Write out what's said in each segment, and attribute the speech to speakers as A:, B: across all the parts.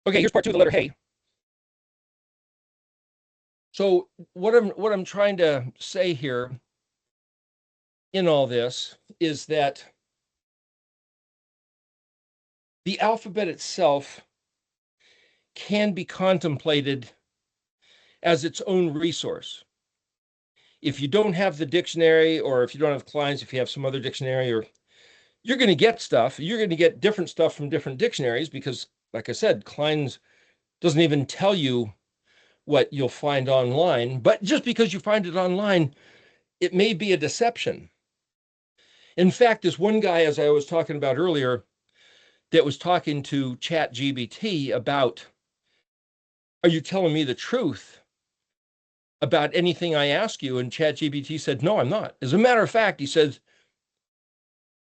A: Okay, here's part two of the letter Hey. So what I'm trying to say here in all this is that the alphabet itself can be contemplated as its own resource. If you don't have the dictionary, or if you don't have Klein's, if you have some other dictionary, or you're going to get stuff, you're going to get different stuff from different dictionaries because, like I said, Klein's doesn't even tell you what you'll find online. But just because you find it online, it may be a deception. In fact, this one guy, as I was talking about earlier, that was talking to ChatGPT about, are you telling me the truth about anything I ask you? And ChatGPT said, no, I'm not. As a matter of fact, he says,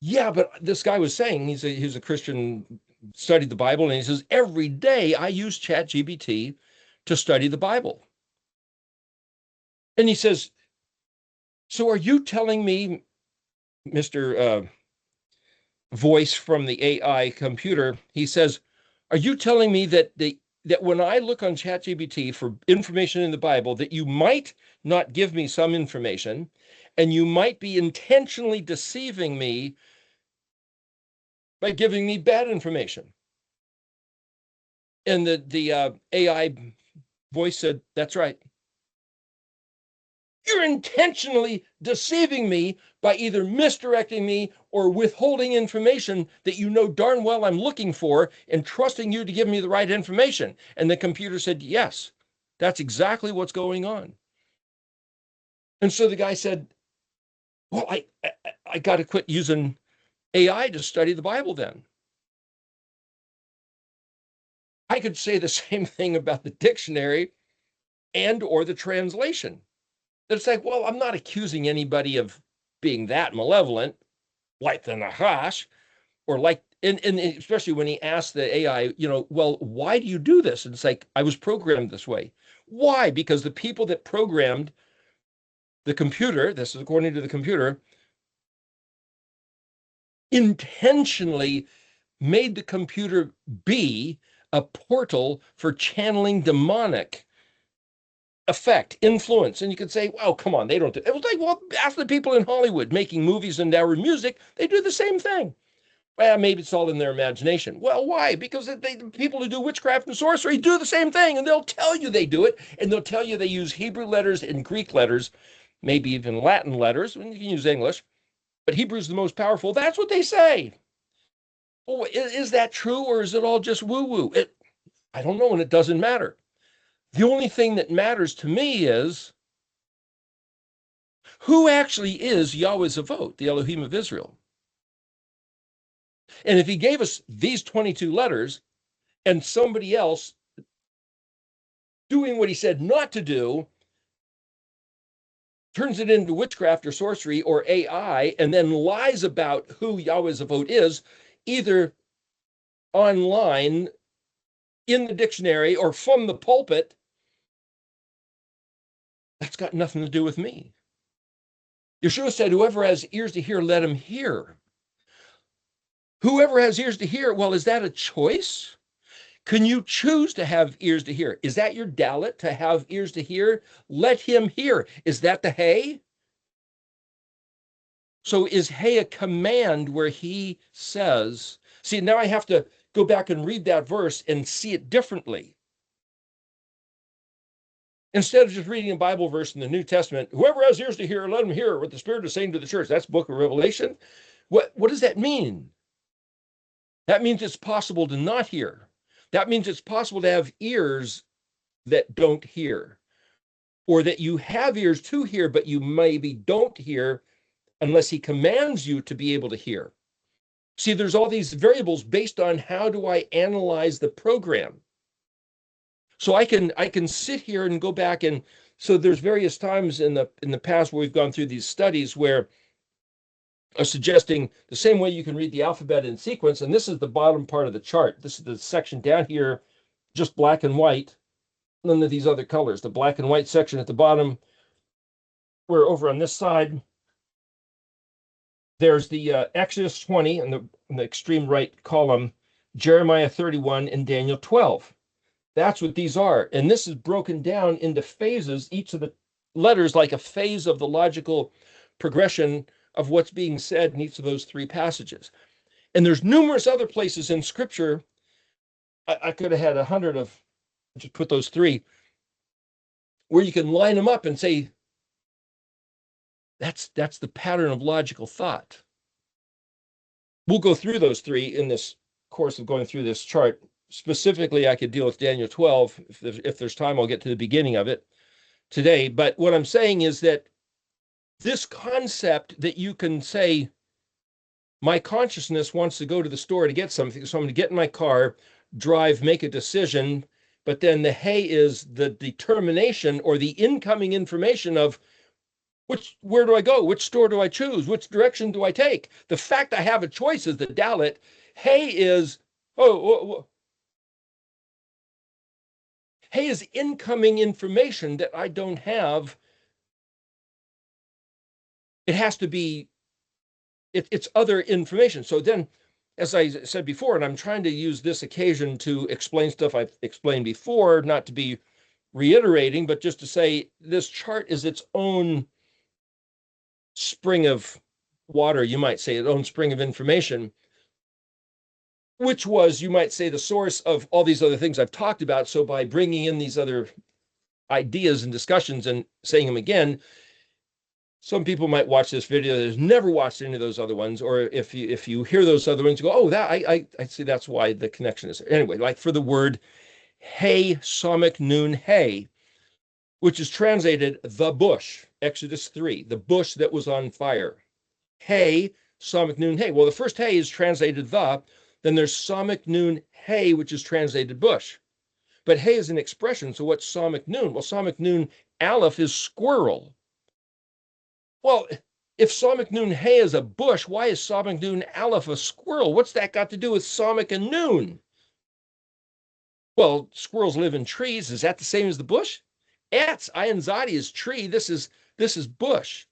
A: yeah, but this guy was saying, he's a Christian, studied the Bible, and he says, every day I use ChatGPT to study the Bible. And he says, so are you telling me, Mr. Voice from the AI computer, he says, are you telling me that that when I look on ChatGPT for information in the Bible, that you might not give me some information, and you might be intentionally deceiving me by giving me bad information? And the AI voice said, that's right. You're intentionally deceiving me by either misdirecting me or withholding information that you know darn well I'm looking for, and trusting you to give me the right information. And the computer said, yes, that's exactly what's going on. And so the guy said, well, I got to quit using AI to study the Bible then. I could say the same thing about the dictionary and or the translation. It's like, well, I'm not accusing anybody of being that malevolent, like the Nahash, or like, and especially when he asked the AI, well, why do you do this? And it's like, I was programmed this way. Why? Because the people that programmed the computer, this is according to the computer, intentionally made the computer be a portal for channeling demonic effect, influence. And you could say, well, come on, they don't do it. Was like, well, ask the people in Hollywood making movies and now music, they do the same thing. Well, maybe it's all in their imagination. Well, why? Because people who do witchcraft and sorcery do the same thing, and they'll tell you they do it, and they'll tell you they use Hebrew letters and Greek letters, maybe even Latin letters, and you can use English, but Hebrew's the most powerful. That's what they say. Well, is that true, or is it all just woo-woo? I don't know, and it doesn't matter. The only thing that matters to me is who actually is Yahweh Zavot, the Elohim of Israel. And if he gave us these 22 letters and somebody else doing what he said not to do turns it into witchcraft or sorcery or AI, and then lies about who Yahweh Zavot is, either online, in the dictionary, or from the pulpit, that's got nothing to do with me. Yeshua said, whoever has ears to hear, let him hear. Whoever has ears to hear, well, is that a choice? Can you choose to have ears to hear? Is that your dalit, to have ears to hear? Let him hear. Is that the hey? So is hey a command where he says, see, now I have to go back and read that verse and see it differently. Instead of just reading a Bible verse in the New Testament, whoever has ears to hear, let him hear what the Spirit is saying to the church. That's Book of Revelation. What does that mean? That means it's possible to not hear. That means it's possible to have ears that don't hear, or that you have ears to hear, but you maybe don't hear unless he commands you to be able to hear. See, there's all these variables based on how do I analyze the program. So I can sit here and go back, and so there's various times in the past where we've gone through these studies where are suggesting the same way you can read the alphabet in sequence, and this is the bottom part of the chart. This is the section down here, just black and white, none of these other colors. The black and white section at the bottom, where over on this side, there's the Exodus 20 in the extreme right column, Jeremiah 31, and Daniel 12. That's what these are. And this is broken down into phases, each of the letters like a phase of the logical progression of what's being said in each of those three passages. And there's numerous other places in scripture. I could have had 100 of, just put those three, where you can line them up and say, that's the pattern of logical thought. We'll go through those three in this course of going through this chart. Specifically, I could deal with Daniel 12. If there's time, I'll get to the beginning of it today. But what I'm saying is that this concept that you can say, my consciousness wants to go to the store to get something, so I'm going to get in my car, drive, make a decision, but then the hey is the determination or the incoming information of where do I go? Which store do I choose? Which direction do I take? The fact I have a choice is the Dalit. Hey is, hey is incoming information that I don't have. It has to be, it's other information. So then, as I said before, and I'm trying to use this occasion to explain stuff I've explained before, not to be reiterating, but just to say this chart is its own spring of water, you might say, its own spring of information, which was, you might say, the source of all these other things I've talked about. So by bringing in these other ideas and discussions and saying them again, some people might watch this video that has never watched any of those other ones, or if you hear those other ones, you go, oh, that I see, that's why the connection is there. Anyway, like for the word hey, HMShKN hey, which is translated the bush, Exodus 3, the bush that was on fire. Hey, HMShKN hey. Well, the first hey is translated the, then there's HMShKN hey, which is translated bush. But hey is an expression, so what's HMShKN? Well, HMShKN Aleph is squirrel. Well, if HMShKN hey is a bush, why is HMShKN Aleph a squirrel? What's that got to do with Samik and Noon? Well, squirrels live in trees. Is that the same as the bush? Etz, Ayin Zadi is tree. This is bush.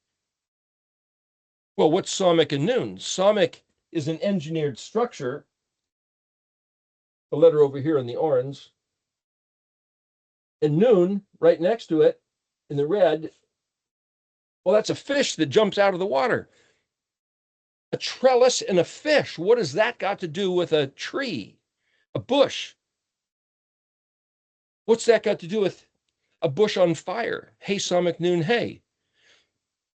A: Well, what's Samik and Noon? Samik is an engineered structure. The letter over here in the orange. And Noon, right next to it, in the red, well, that's a fish that jumps out of the water. A trellis and a fish. What has that got to do with a tree, a bush? What's that got to do with a bush on fire? Hey, HMShKN hey.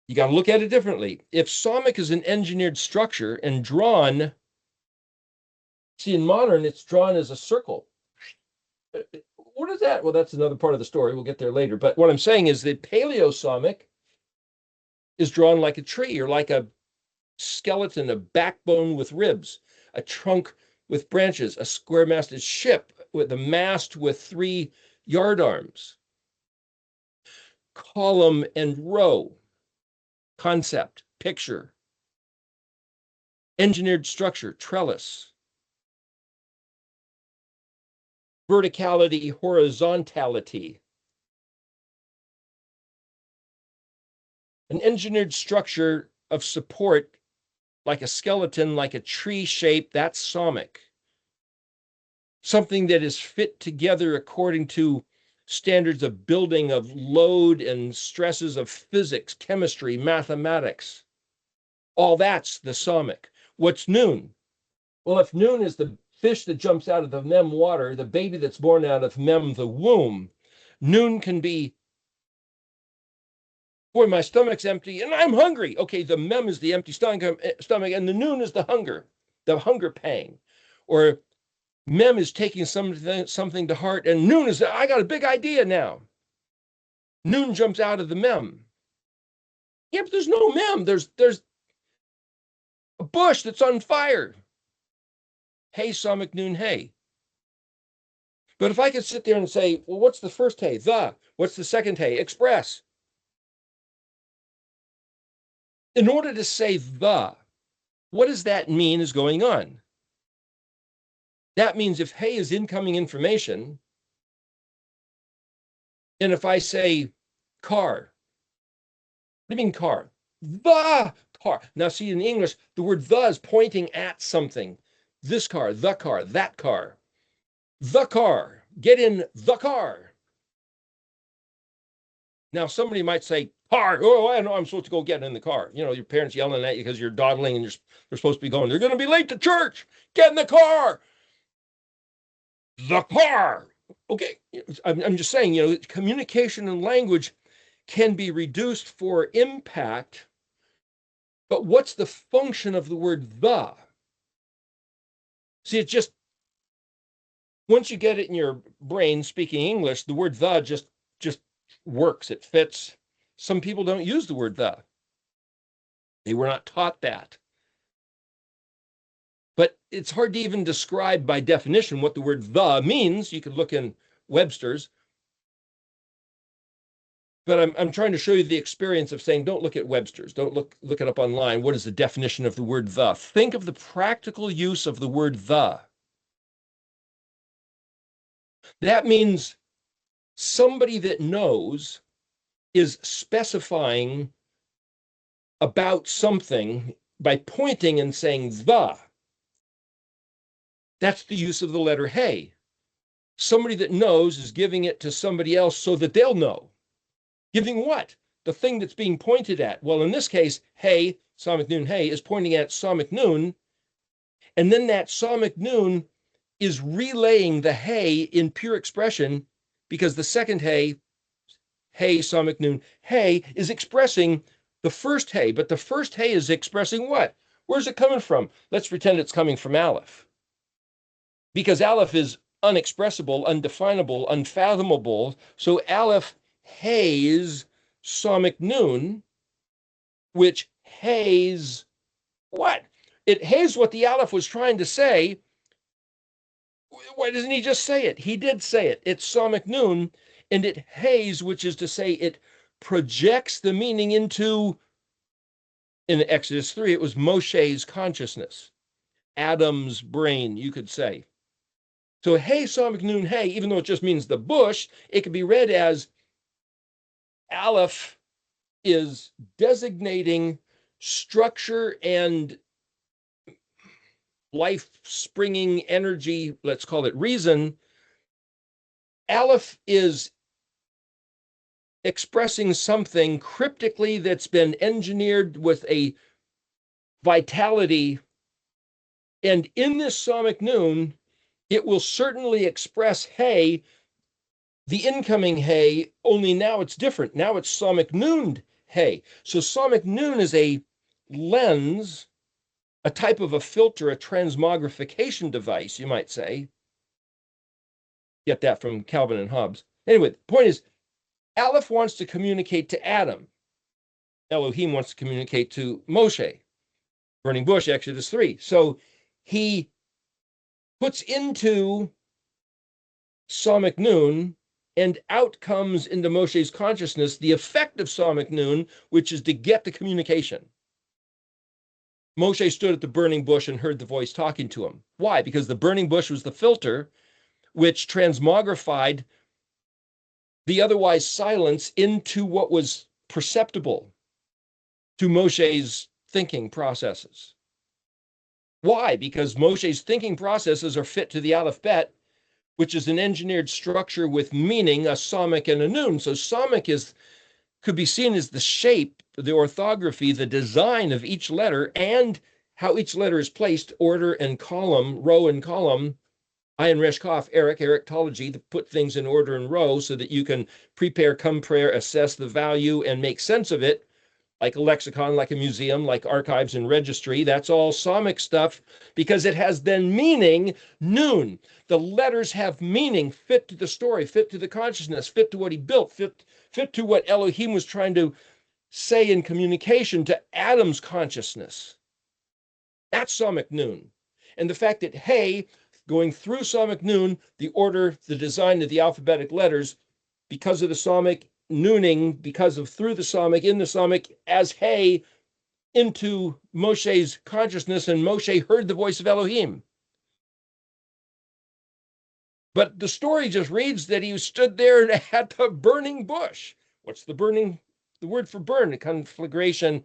A: You got to look at it differently. If Samik is an engineered structure and drawn, see, in modern, it's drawn as a circle. What is that? Well, that's another part of the story. We'll get there later. But what I'm saying is that Paleo-Samik is drawn like a tree or like a skeleton, a backbone with ribs, a trunk with branches, a square-masted ship with a mast with 3 yardarms, column and row, concept, picture, engineered structure, trellis, verticality, horizontality. An engineered structure of support, like a skeleton, like a tree shape, that's Samik. Something that is fit together according to standards of building, of load and stresses of physics, chemistry, mathematics. All that's the Samik. What's Noon? Well, if Noon is the fish that jumps out of the Mem water, the baby that's born out of Mem, the womb, Noon can be, boy, my stomach's empty and I'm hungry. Okay, the Mem is the empty stomach, and the Noon is the hunger pang. Or Mem is taking something to heart, and Noon is, I got a big idea now. Noon jumps out of the Mem. Yeah, but there's no Mem. There's a bush that's on fire. Hey, HMShKN hey. But if I could sit there and say, well, what's the first hey? The. What's the second hey? Express. In order to say the, what does that mean is going on? That means if hey is incoming information, and if I say car, what do you mean car? The car. Now see, in English, the word the is pointing at something. This car, that car. The car. get in the car. Now, somebody might say, car. Oh, I know I'm supposed to go get in the car. You know, your parents yelling at you because you're dawdling and they're supposed to be going, they're going to be late to church. Get in the car. The car. Okay. I'm just saying, you know, communication and language can be reduced for impact. But what's the function of the word the? See, it's just, once you get it in your brain speaking English, the word the just works. It fits. Some people don't use the word the. They were not taught that. But it's hard to even describe by definition what the word the means. You could look in Webster's. But I'm trying to show you the experience of saying, don't look at Webster's. Don't look it up online. What is the definition of the word the? Think of the practical use of the word the. That means somebody that knows is specifying about something by pointing and saying the. That's the use of the letter hey. Somebody that knows is giving it to somebody else so that they'll know. Giving what? The thing that's being pointed at. Well, in this case, hey, Samach Nun hey, is pointing at Samach Nun, and then that Samach Nun is relaying the hey in pure expression, because the second hey, Samach Nun hey, is expressing the first hey, but the first hey is expressing what? Where's it coming from? Let's pretend it's coming from Aleph. Because Aleph is unexpressible, undefinable, unfathomable. So Aleph heys Samach Nun, which heys what? It heys what the Aleph was trying to say. Why doesn't he just say it? He did say it. It's Samach Nun, and it heys, which is to say it projects the meaning into, in Exodus 3, it was Moshe's consciousness, Adam's brain, you could say. So hey, Samach Nun hey, even though it just means the bush, it could be read as Aleph is designating structure and life springing energy, let's call it reason. Aleph is expressing something cryptically that's been engineered with a vitality. And in this Samach Nun, it will certainly express hey, the incoming hey, only now it's different. Now it's Samach Nun hey. So Samach Nun is a lens, a type of a filter, a transmogrification device, you might say. Get that from Calvin and Hobbes. Anyway, the point is, Aleph wants to communicate to Adam. Elohim wants to communicate to Moshe. Burning bush, Exodus 3. So he puts into Samach Nun, and out comes into Moshe's consciousness the effect of Samach Nun, which is to get the communication. Moshe stood at the burning bush and heard the voice talking to him. Why? Because the burning bush was the filter which transmogrified the otherwise silence into what was perceptible to Moshe's thinking processes. Why? Because Moshe's thinking processes are fit to the Aleph-Bet, which is an engineered structure with meaning, a Samach and a Nun. So Samach could be seen as the shape, the orthography, the design of each letter, and how each letter is placed, order and column, row and column. Ayin Resh Kaf, eriktology, to put things in order and row so that you can prepare, compare, assess the value, and make sense of it, like a lexicon, like a museum, like archives and registry. That's all Samach stuff, because it has then meaning, Nun. The letters have meaning, fit to the story, fit to the consciousness, fit to what he built, fit to what Elohim was trying to say in communication to Adam's consciousness. That's Samach Nun. And the fact that hey, going through Samach Nun, the order, the design of the alphabetic letters, because of the Samach Nuning, because of through the Samach, in the Samach, as hey, into Moshe's consciousness, and Moshe heard the voice of Elohim. But the story just reads that he stood there at the burning bush. What's the burning? The word for burn, a conflagration.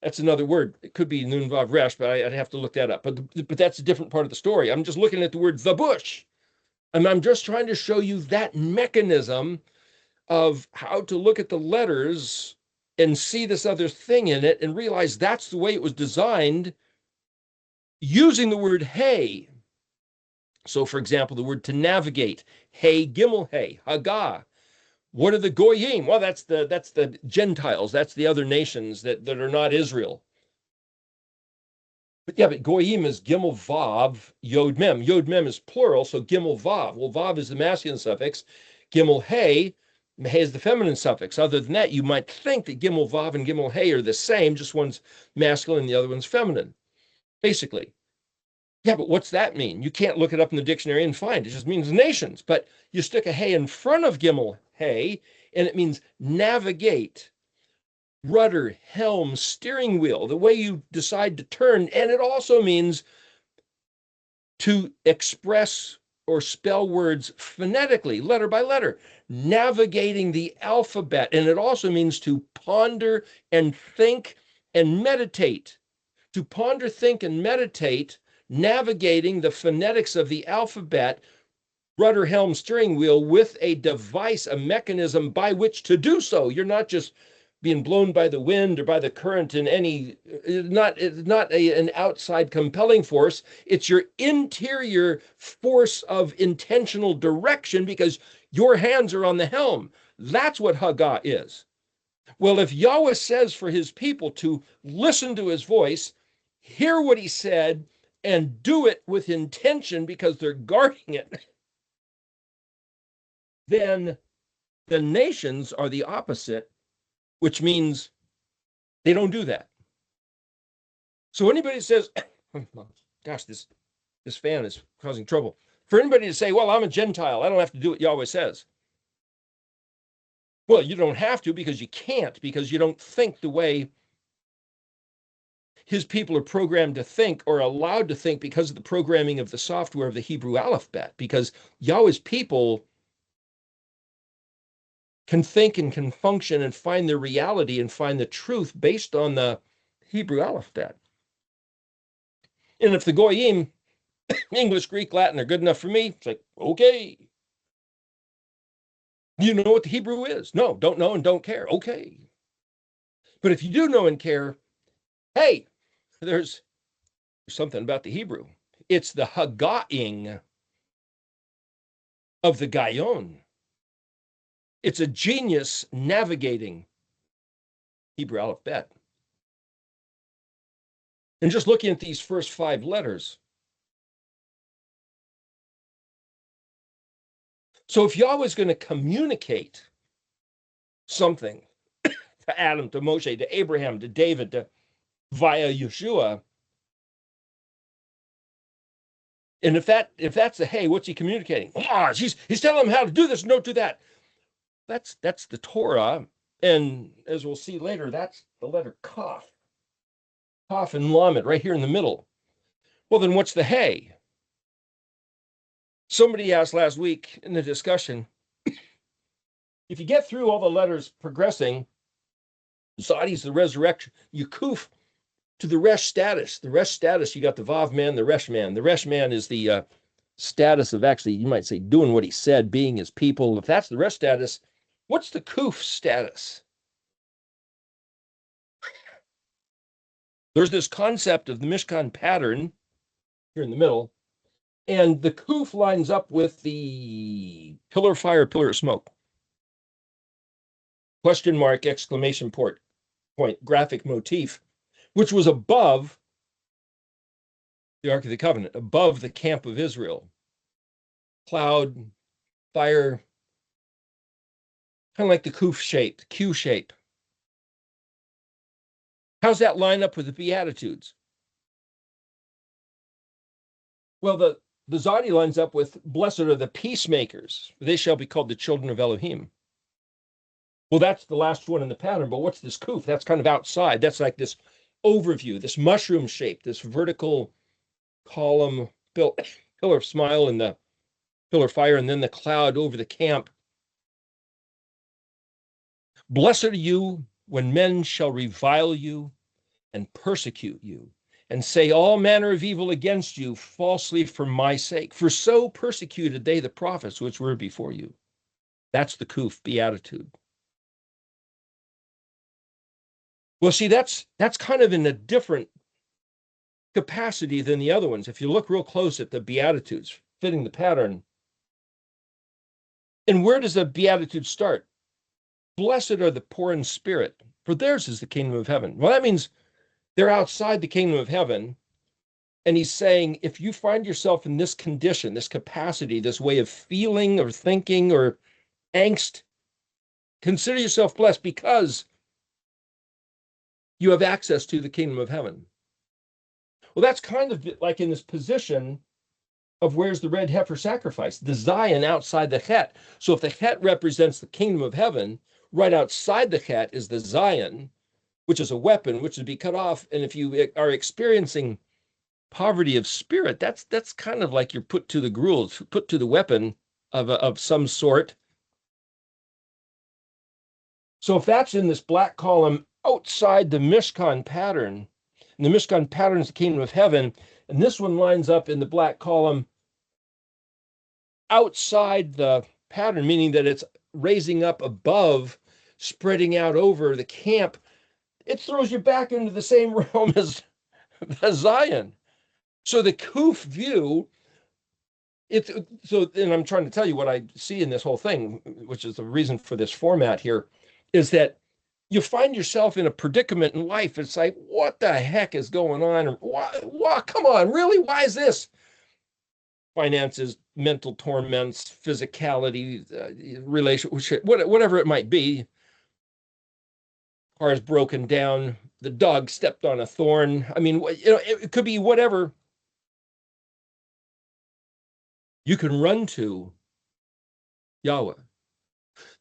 A: That's another word. It could be Nun Vav Resh, but I'd have to look that up. But that's a different part of the story. I'm just looking at the word the bush. And I'm just trying to show you that mechanism of how to look at the letters and see this other thing in it and realize that's the way it was designed using the word hey. So, for example, the word to navigate, hey, gimel, hey, haga. What are the goyim? Well, that's the Gentiles. That's the other nations that are not Israel. But yeah, but goyim is gimel vav yod mem. Yod mem is plural, so gimel vav. Well, vav is the masculine suffix. Gimel hey, hey is the feminine suffix. Other than that, you might think that gimel vav and gimel hey are the same, just one's masculine and the other one's feminine, basically. Yeah, but what's that mean? You can't look it up in the dictionary and find. It just means nations. But you stick a hey in front of gimel hey, and it means navigate, rudder, helm, steering wheel, the way you decide to turn. And it also means to express or spell words phonetically, letter by letter, navigating the alphabet. And it also means to ponder and think and meditate. To ponder, think, and meditate, navigating the phonetics of the alphabet, rudder, helm, steering wheel, with a device, a mechanism by which to do so. You're not just being blown by the wind or by the current in any, an outside compelling force. It's your interior force of intentional direction because your hands are on the helm. That's what Haggah is. Well, if Yahweh says for his people to listen to his voice, hear what he said, and do it with intention because they're guarding it, then the nations are the opposite, which means they don't do that. So anybody says, gosh, this fan is causing trouble. For anybody to say, well, I'm a Gentile, I don't have to do what Yahweh says. Well, you don't have to because you can't, because you don't think the way his people are programmed to think or allowed to think because of the programming of the software of the Hebrew ALEF-BEIT, because Yahweh's people can think and can function and find their reality and find the truth based on the Hebrew ALEF-BEIT. And if the Goyim, English, Greek, Latin, are good enough for me, it's like, okay. You know what the Hebrew is? No, don't know and don't care. Okay. But if you do know and care, hey, there's something about the Hebrew. It's the Haggahing of the Gayon. It's a genius navigating Hebrew ALEF-BEIT. And just looking at these first 5 letters. So if Yahweh is going to communicate something to Adam, to Moshe, to Abraham, to David, via Yeshua, and if that's the hey, what's he communicating? Oh, he's telling them how to do this, don't do that. That's the Torah, and as we'll see later, that's the letter Kaf. Kaf and Lamed right here in the middle. Well, then what's the hey? Somebody asked last week in the discussion, if you get through all the letters progressing, Zadi's the resurrection, Yakuf to the Resh status. The Resh status, you got the Vav man, the Resh man. The Resh man is the status of actually, you might say, doing what he said, being his people. If that's the Resh status, what's the Kuf status? There's this concept of the Mishkan pattern here in the middle, and the Kuf lines up with the pillar of fire, pillar of smoke. Question mark, exclamation point, graphic motif, which was above the Ark of the Covenant, above the camp of Israel. Cloud, fire, kind of like the Kuf shape, the Q shape. How's that line up with the Beatitudes? Well, the Zadi lines up with, blessed are the peacemakers, for they shall be called the children of Elohim. Well, that's the last one in the pattern, but what's this Kuf? That's kind of outside. That's like this overview, this mushroom shape, this vertical column, pillar of smile and the pillar of fire, and then the cloud over the camp. Blessed are you when men shall revile you and persecute you and say all manner of evil against you falsely for my sake. For so persecuted they the prophets which were before you. That's the Kuf beatitude. Well, see, that's kind of in a different capacity than the other ones. If you look real close at the beatitudes, fitting the pattern. And where does the beatitude start? Blessed are the poor in spirit, for theirs is the kingdom of heaven. Well, that means they're outside the kingdom of heaven. And he's saying, if you find yourself in this condition, this capacity, this way of feeling or thinking or angst, consider yourself blessed because you have access to the kingdom of heaven. Well, that's kind of like in this position of where's the red heifer sacrifice, the Zion outside the Het. So if the Het represents the kingdom of heaven, right outside the Het is the Zion, which is a weapon, which is to be cut off. And if you are experiencing poverty of spirit, that's kind of like you're put to the gruel, put to the weapon of some sort. So if that's in this black column outside the Mishkan pattern, and the Mishkan pattern is the kingdom of heaven, and this one lines up in the black column outside the pattern, meaning that it's raising up above, spreading out over the camp, it throws you back into the same realm as Zion. So the Kuf view, and I'm trying to tell you what I see in this whole thing, which is the reason for this format here, is that you find yourself in a predicament in life. It's like, what the heck is going on? Why, come on, really? Why is this? Finances, mental torments, physicality, relationship, whatever it might be. Car is broken down. The dog stepped on a thorn. I mean, it could be whatever. You can run to Yahweh,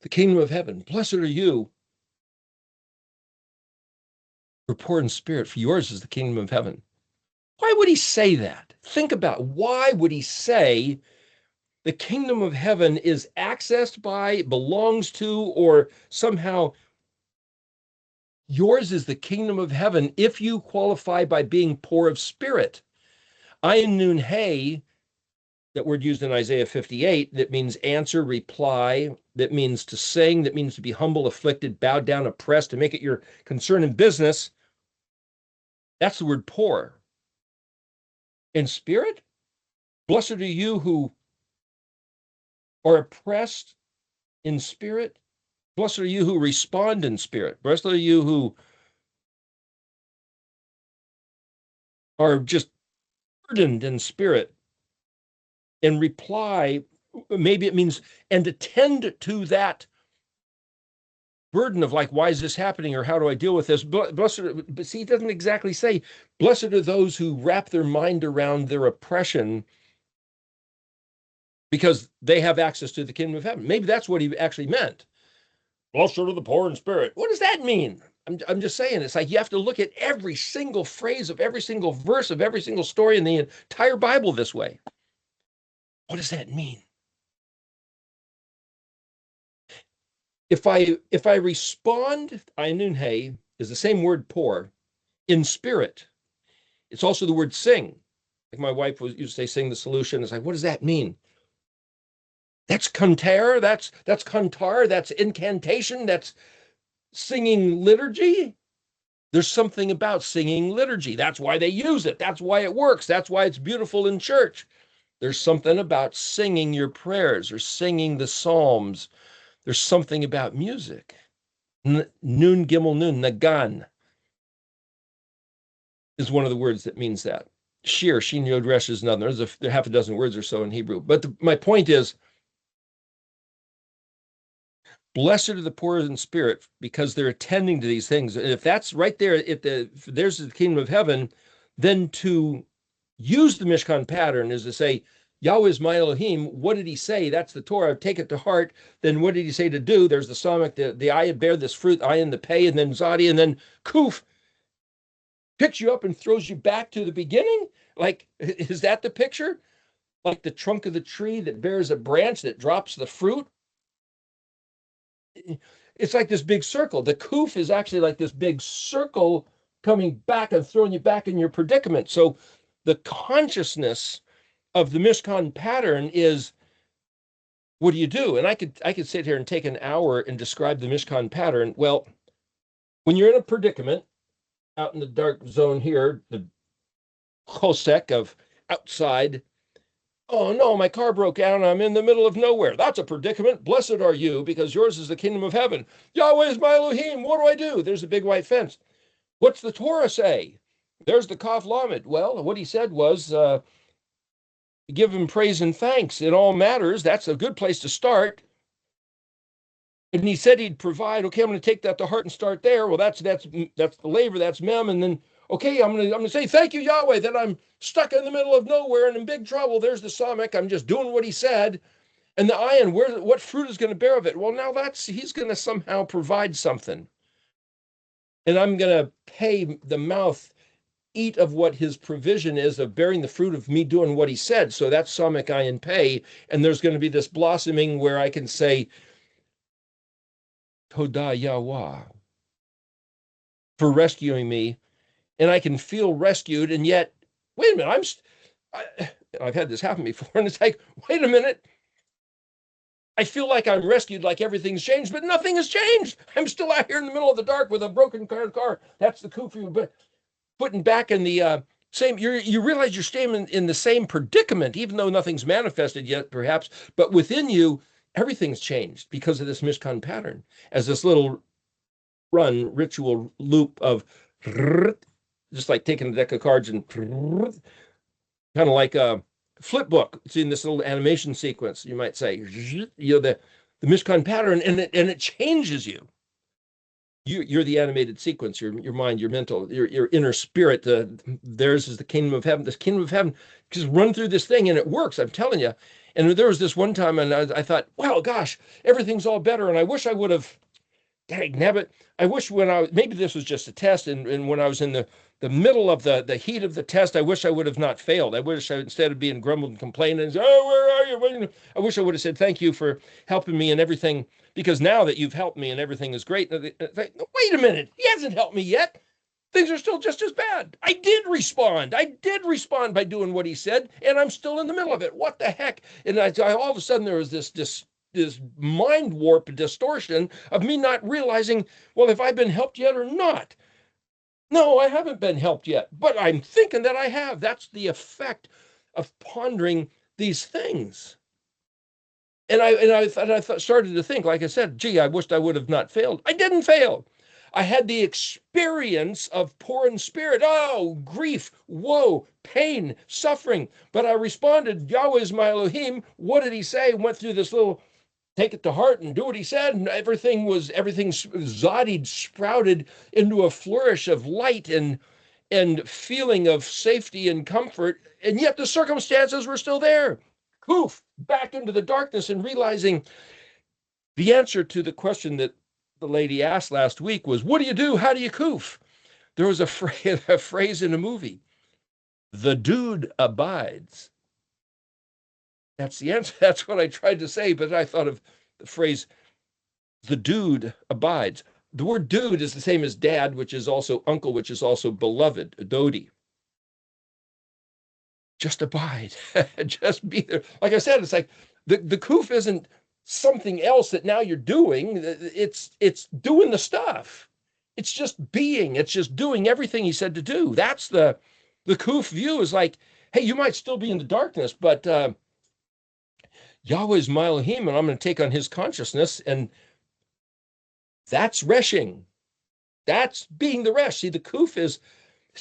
A: the kingdom of heaven. Blessed are you who are poor in spirit, for yours is the kingdom of heaven. Why would he say that? Think about why would he say the kingdom of heaven is accessed by, belongs to, or somehow yours is the kingdom of heaven if you qualify by being poor of spirit. Ayin Nun Hey, that word used in Isaiah 58, that means answer, reply, that means to sing, that means to be humble, afflicted, bowed down, oppressed, to make it your concern in business. That's the word poor. In spirit, blessed are you who are oppressed in spirit. Blessed are you who respond in spirit. Blessed are you who are just burdened in spirit. And reply, maybe it means, and attend to that burden of like, why is this happening? Or how do I deal with this? Blessed, but see, it doesn't exactly say, blessed are those who wrap their mind around their oppression because they have access to the kingdom of heaven. Maybe that's what he actually meant. Blessed are the poor in spirit. What does that mean? I'm just saying, it's like you have to look at every single phrase of every single verse of every single story in the entire Bible this way. What does that mean? If I respond, Ainun Hey is the same word poor in spirit. It's also the word sing. Like my wife used to say, sing the solution. It's like, what does that mean? That's kantar, that's kantar, that's incantation, that's singing liturgy. There's something about singing liturgy. That's why they use it. That's why it works. That's why it's beautiful in church. There's something about singing your prayers or singing the Psalms. There's something about music. Nun Gimel Nun, Nagan, is one of the words that means that. Shir, Shin Yod Resh is another. There are half a dozen words or so in Hebrew. But my point is, blessed are the poor in spirit because they're attending to these things. And if that's right there, if there's the kingdom of heaven, then to use the Mishkan pattern is to say, Yahweh is my Elohim. What did he say? That's the Torah. Take it to heart. Then what did he say to do? There's the Samach, the ayah bear this fruit, ayin the pay, and then Zadi, and then Kuf picks you up and throws you back to the beginning. Like, is that the picture? Like the trunk of the tree that bears a branch that drops the fruit? It's like this big circle. The Kuf is actually like this big circle coming back and throwing you back in your predicament. So the consciousness of the Mishkan pattern is, what do you do? And I could sit here and take an hour and describe the Mishkan pattern. Well, when you're in a predicament out in the dark zone here, the chosek of outside, oh no, my car broke down. I'm in the middle of nowhere. That's a predicament. Blessed are you, because yours is the kingdom of heaven. Yahweh is my Elohim. What do I do? There's a big white fence. What's the Torah say? There's the Kaf Lamed. Well, what he said was, give him praise and thanks in all matters. That's a good place to start. And he said he'd provide. Okay, I'm going to take that to heart and start there. Well, that's the labor. That's mem. And then, okay, I'm going to say thank you, Yahweh, that I'm stuck in the middle of nowhere and in big trouble. There's the Samek. I'm just doing what he said. And the ayin, what fruit is going to bear of it? Well, now he's going to somehow provide something. And I'm going to pay the mouth, eat of what his provision is of bearing the fruit of me doing what he said. So that's Samek ayin pay. And there's going to be this blossoming where I can say, Todah Yahweh, for rescuing me. And I can feel rescued. And yet, wait a minute, I've had this happen before. And it's like, wait a minute. I feel like I'm rescued, like everything's changed, but nothing has changed. I'm still out here in the middle of the dark with a broken car. That's the kufu, but putting back in the same, you realize you're staying in the same predicament, even though nothing's manifested yet, perhaps, but within you, everything's changed because of this Mishkan pattern, as this little ritual loop of just like taking a deck of cards and kind of like a flip book. It's in this little animation sequence, you might say, the Mishkan pattern, and it changes you. You're the animated sequence, your mind, your mental, your inner spirit. Theirs is the kingdom of heaven. This kingdom of heaven, just run through this thing and it works. I'm telling you. And there was this one time, and I thought, well, gosh, everything's all better. And I wish I would have, dang nabbit. I wish maybe this was just a test, and when I was in the middle of the heat of the test, I wish I would have not failed. I wish instead of being grumbled and complaining, oh, where are you? I wish I would have said thank you for helping me and everything, because now that you've helped me and everything is great. Wait a minute, he hasn't helped me yet. Things are still just as bad. I did respond by doing what he said, and I'm still in the middle of it. What the heck? And I all of a sudden there was this mind warp distortion of me not realizing, well, have I been helped yet or not? No, I haven't been helped yet, but I'm thinking that I have. That's the effect of pondering these things. And I started to think, like I said, gee, I wished I would have not failed. I didn't fail. I had the experience of poor in spirit. Oh, grief, woe, pain, suffering. But I responded, Yahweh is my Elohim. What did he say? Went through this little take it to heart and do what he said. And everything zodied, sprouted into a flourish of light and feeling of safety and comfort. And yet the circumstances were still there. Poof, back into the darkness, and realizing the answer to the question that the lady asked last week was, what do you do? How do you coof? There was a phrase in a movie, the dude abides. That's the answer. That's what I tried to say, but I thought of the phrase, the dude abides. The word dude is the same as dad, which is also uncle, which is also beloved, Dodi. Just abide. Just be there. Like I said, it's like the kuf isn't something else that now you're doing. It's doing the stuff. It's just being. It's just doing everything he said to do. That's the kuf view, is like, hey, you might still be in the darkness, but Yahweh is my Elohim, and I'm going to take on his consciousness, and that's reshing. That's being the resh. See, the kuf is,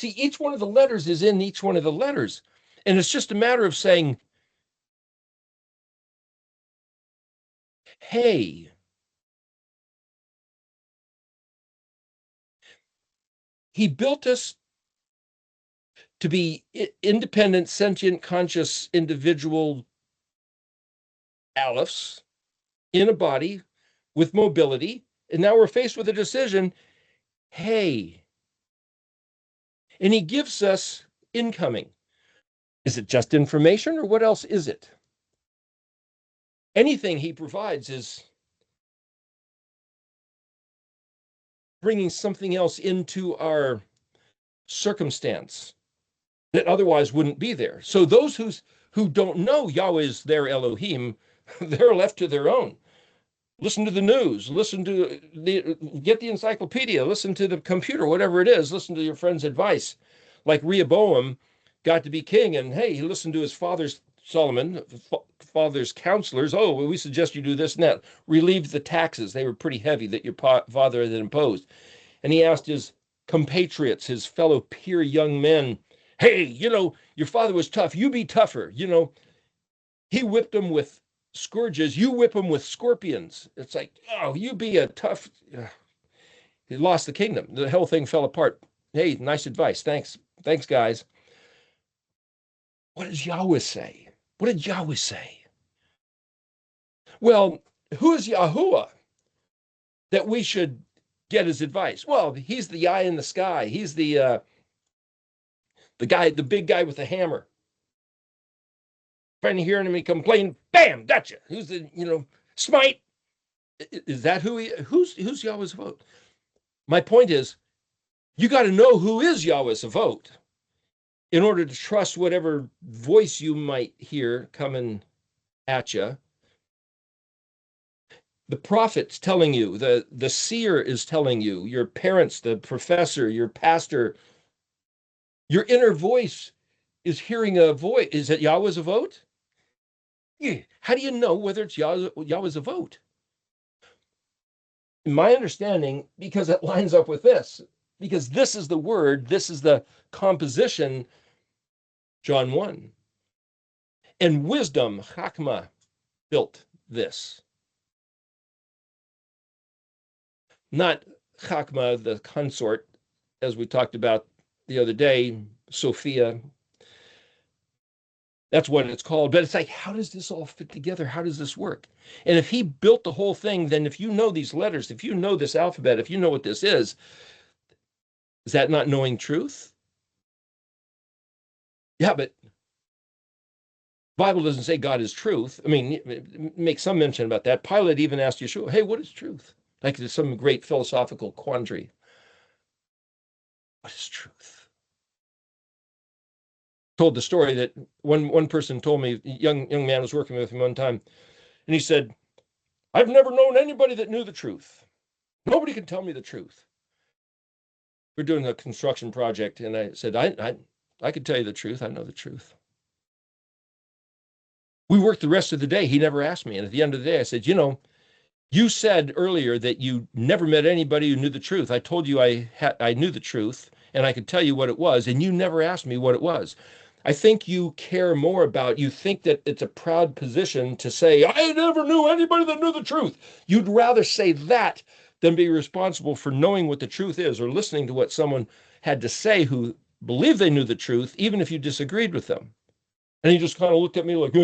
A: each one of the letters is in each one of the letters. And it's just a matter of saying, hey, he built us to be independent, sentient, conscious, individual alephs in a body with mobility. And now we're faced with a decision, hey, and he gives us incoming. Is it just information, or what else is it? Anything he provides is bringing something else into our circumstance that otherwise wouldn't be there. So those who don't know Yahweh is their Elohim, they're left to their own. Listen to the news, get the encyclopedia, listen to the computer, whatever it is, listen to your friend's advice. Like Rehoboam got to be king, and hey, he listened to his father's father's counselors. Oh, well, we suggest you do this and that. Relieve the taxes. They were pretty heavy that your father had imposed. And he asked his compatriots, his fellow peer young men, hey, your father was tough. You be tougher. He whipped them with scourges. You whip them with scorpions. It's like, oh, you be a tough. He lost the kingdom. The whole thing fell apart. Hey, nice advice. Thanks. Thanks, guys. What does Yahweh say? What did Yahweh say? Well, who is Yahuwah that we should get his advice? Well, he's the eye in the sky. He's the guy, the big guy with the hammer. Trying to hear him complain, bam, gotcha. Who's the, smite? Is that who's Yahweh's vote? My point is, you got to know who is Yahweh's vote in order to trust whatever voice you might hear coming at you. The prophet's telling you, the seer is telling you, your parents, the professor, your pastor, your inner voice is hearing a voice. Is it Yahweh's vote? Yeah. How do you know whether it's Yahweh's vote? In my understanding, because it lines up with this, because this is the word, this is the composition, John 1. And wisdom, Chachma, built this. Not Chachma, the consort, as we talked about the other day, Sophia. That's what it's called. But it's like, how does this all fit together? How does this work? And if he built the whole thing, then if you know these letters, if you know this alphabet, if you know what this is that not knowing truth? Yeah, but Bible doesn't say God is truth. I mean, it makes some mention about that. Pilate even asked Yeshua, hey, what is truth? Like there's some great philosophical quandary. What is truth? Told the story that one person told me, a young man was working with him one time, and he said, I've never known anybody that knew the truth. Nobody can tell me the truth. We're doing a construction project, and I said, I could tell you the truth. I know the truth. We worked the rest of the day. He never asked me. And at the end of the day, I said, you said earlier that you never met anybody who knew the truth. I told you I knew the truth, and I could tell you what it was, and you never asked me what it was. I think you care more about, you think that it's a proud position to say, I never knew anybody that knew the truth. You'd rather say that than be responsible for knowing what the truth is or listening to what someone had to say who believed they knew the truth, even if you disagreed with them. And he just kind of looked at me like,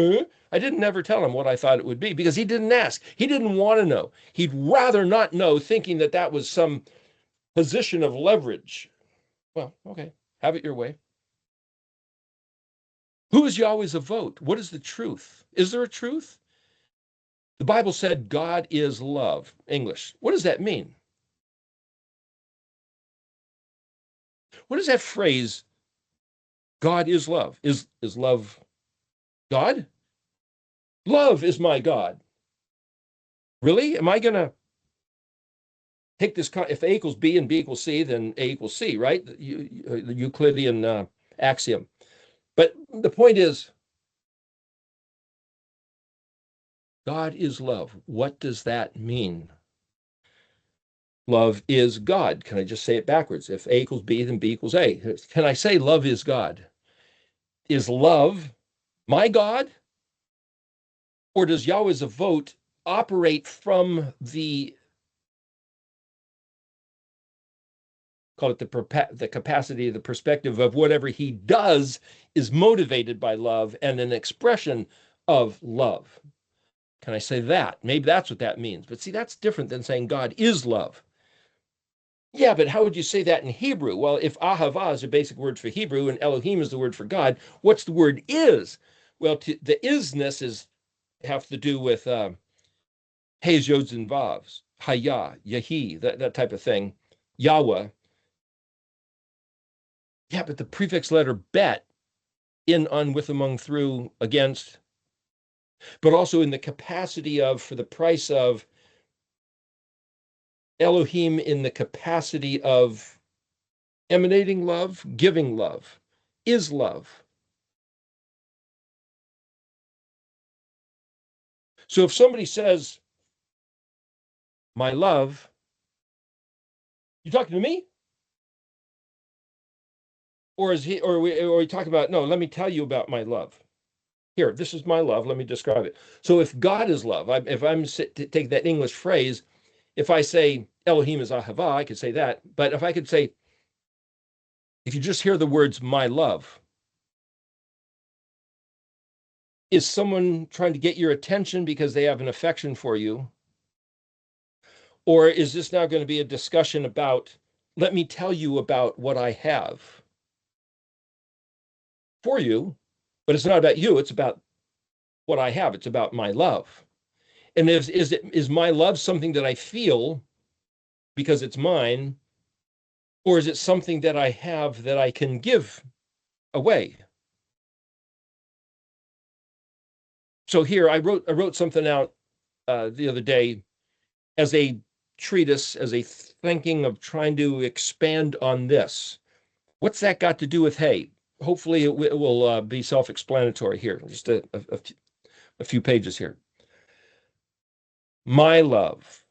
A: I didn't ever tell him what I thought it would be because he didn't ask. He didn't want to know. He'd rather not know, thinking that that was some position of leverage. Well, okay, have it your way. Who is Yahweh's vote? What is the truth? Is there a truth? The Bible said God is love. English. What does that mean? What is that phrase? God is love. Is love God? Love is my God. Really? Am I going to take this? If A equals B and B equals C, then A equals C, right? The Euclidean axiom. But the point is, God is love. What does that mean? Love is God. Can I just say it backwards? If A equals B, then B equals A. Can I say love is God? Is love my God? Or does Yahweh's vote operate from the, call it the capacity, the perspective of whatever he does is motivated by love and an expression of love? Can I say that? Maybe that's what that means. But see, that's different than saying God is love. Yeah, but how would you say that in Hebrew? Well, if ahava is a basic word for Hebrew and Elohim is the word for God, what's the word is? Well, the isness is have to do with Hes, Yods, and Vavs, Haya, Yahi, that type of thing. Yahweh. Yeah, but the prefix letter bet, in, on, with, among, through, against, but also in the capacity of, for the price of, Elohim in the capacity of emanating love, giving love, is love. So if somebody says, my love, you talking to me? Or is he, or we talk about, no, let me tell you about my love. Here, this is my love. Let me describe it. So if God is love, if I'm take that English phrase, if I say Elohim is ahava, I could say that. But if I could say, if you just hear the words my love, is someone trying to get your attention because they have an affection for you? Or is this now going to be a discussion about, let me tell you about what I have for you, but it's not about you, it's about what I have. It's about my love. And is my love something that I feel because it's mine, or is it something that I have that I can give away? So here I wrote something out the other day as a treatise, as a thinking of trying to expand on this. What's that got to do with hay? Hopefully it will be self-explanatory here. Just a few pages here. My love,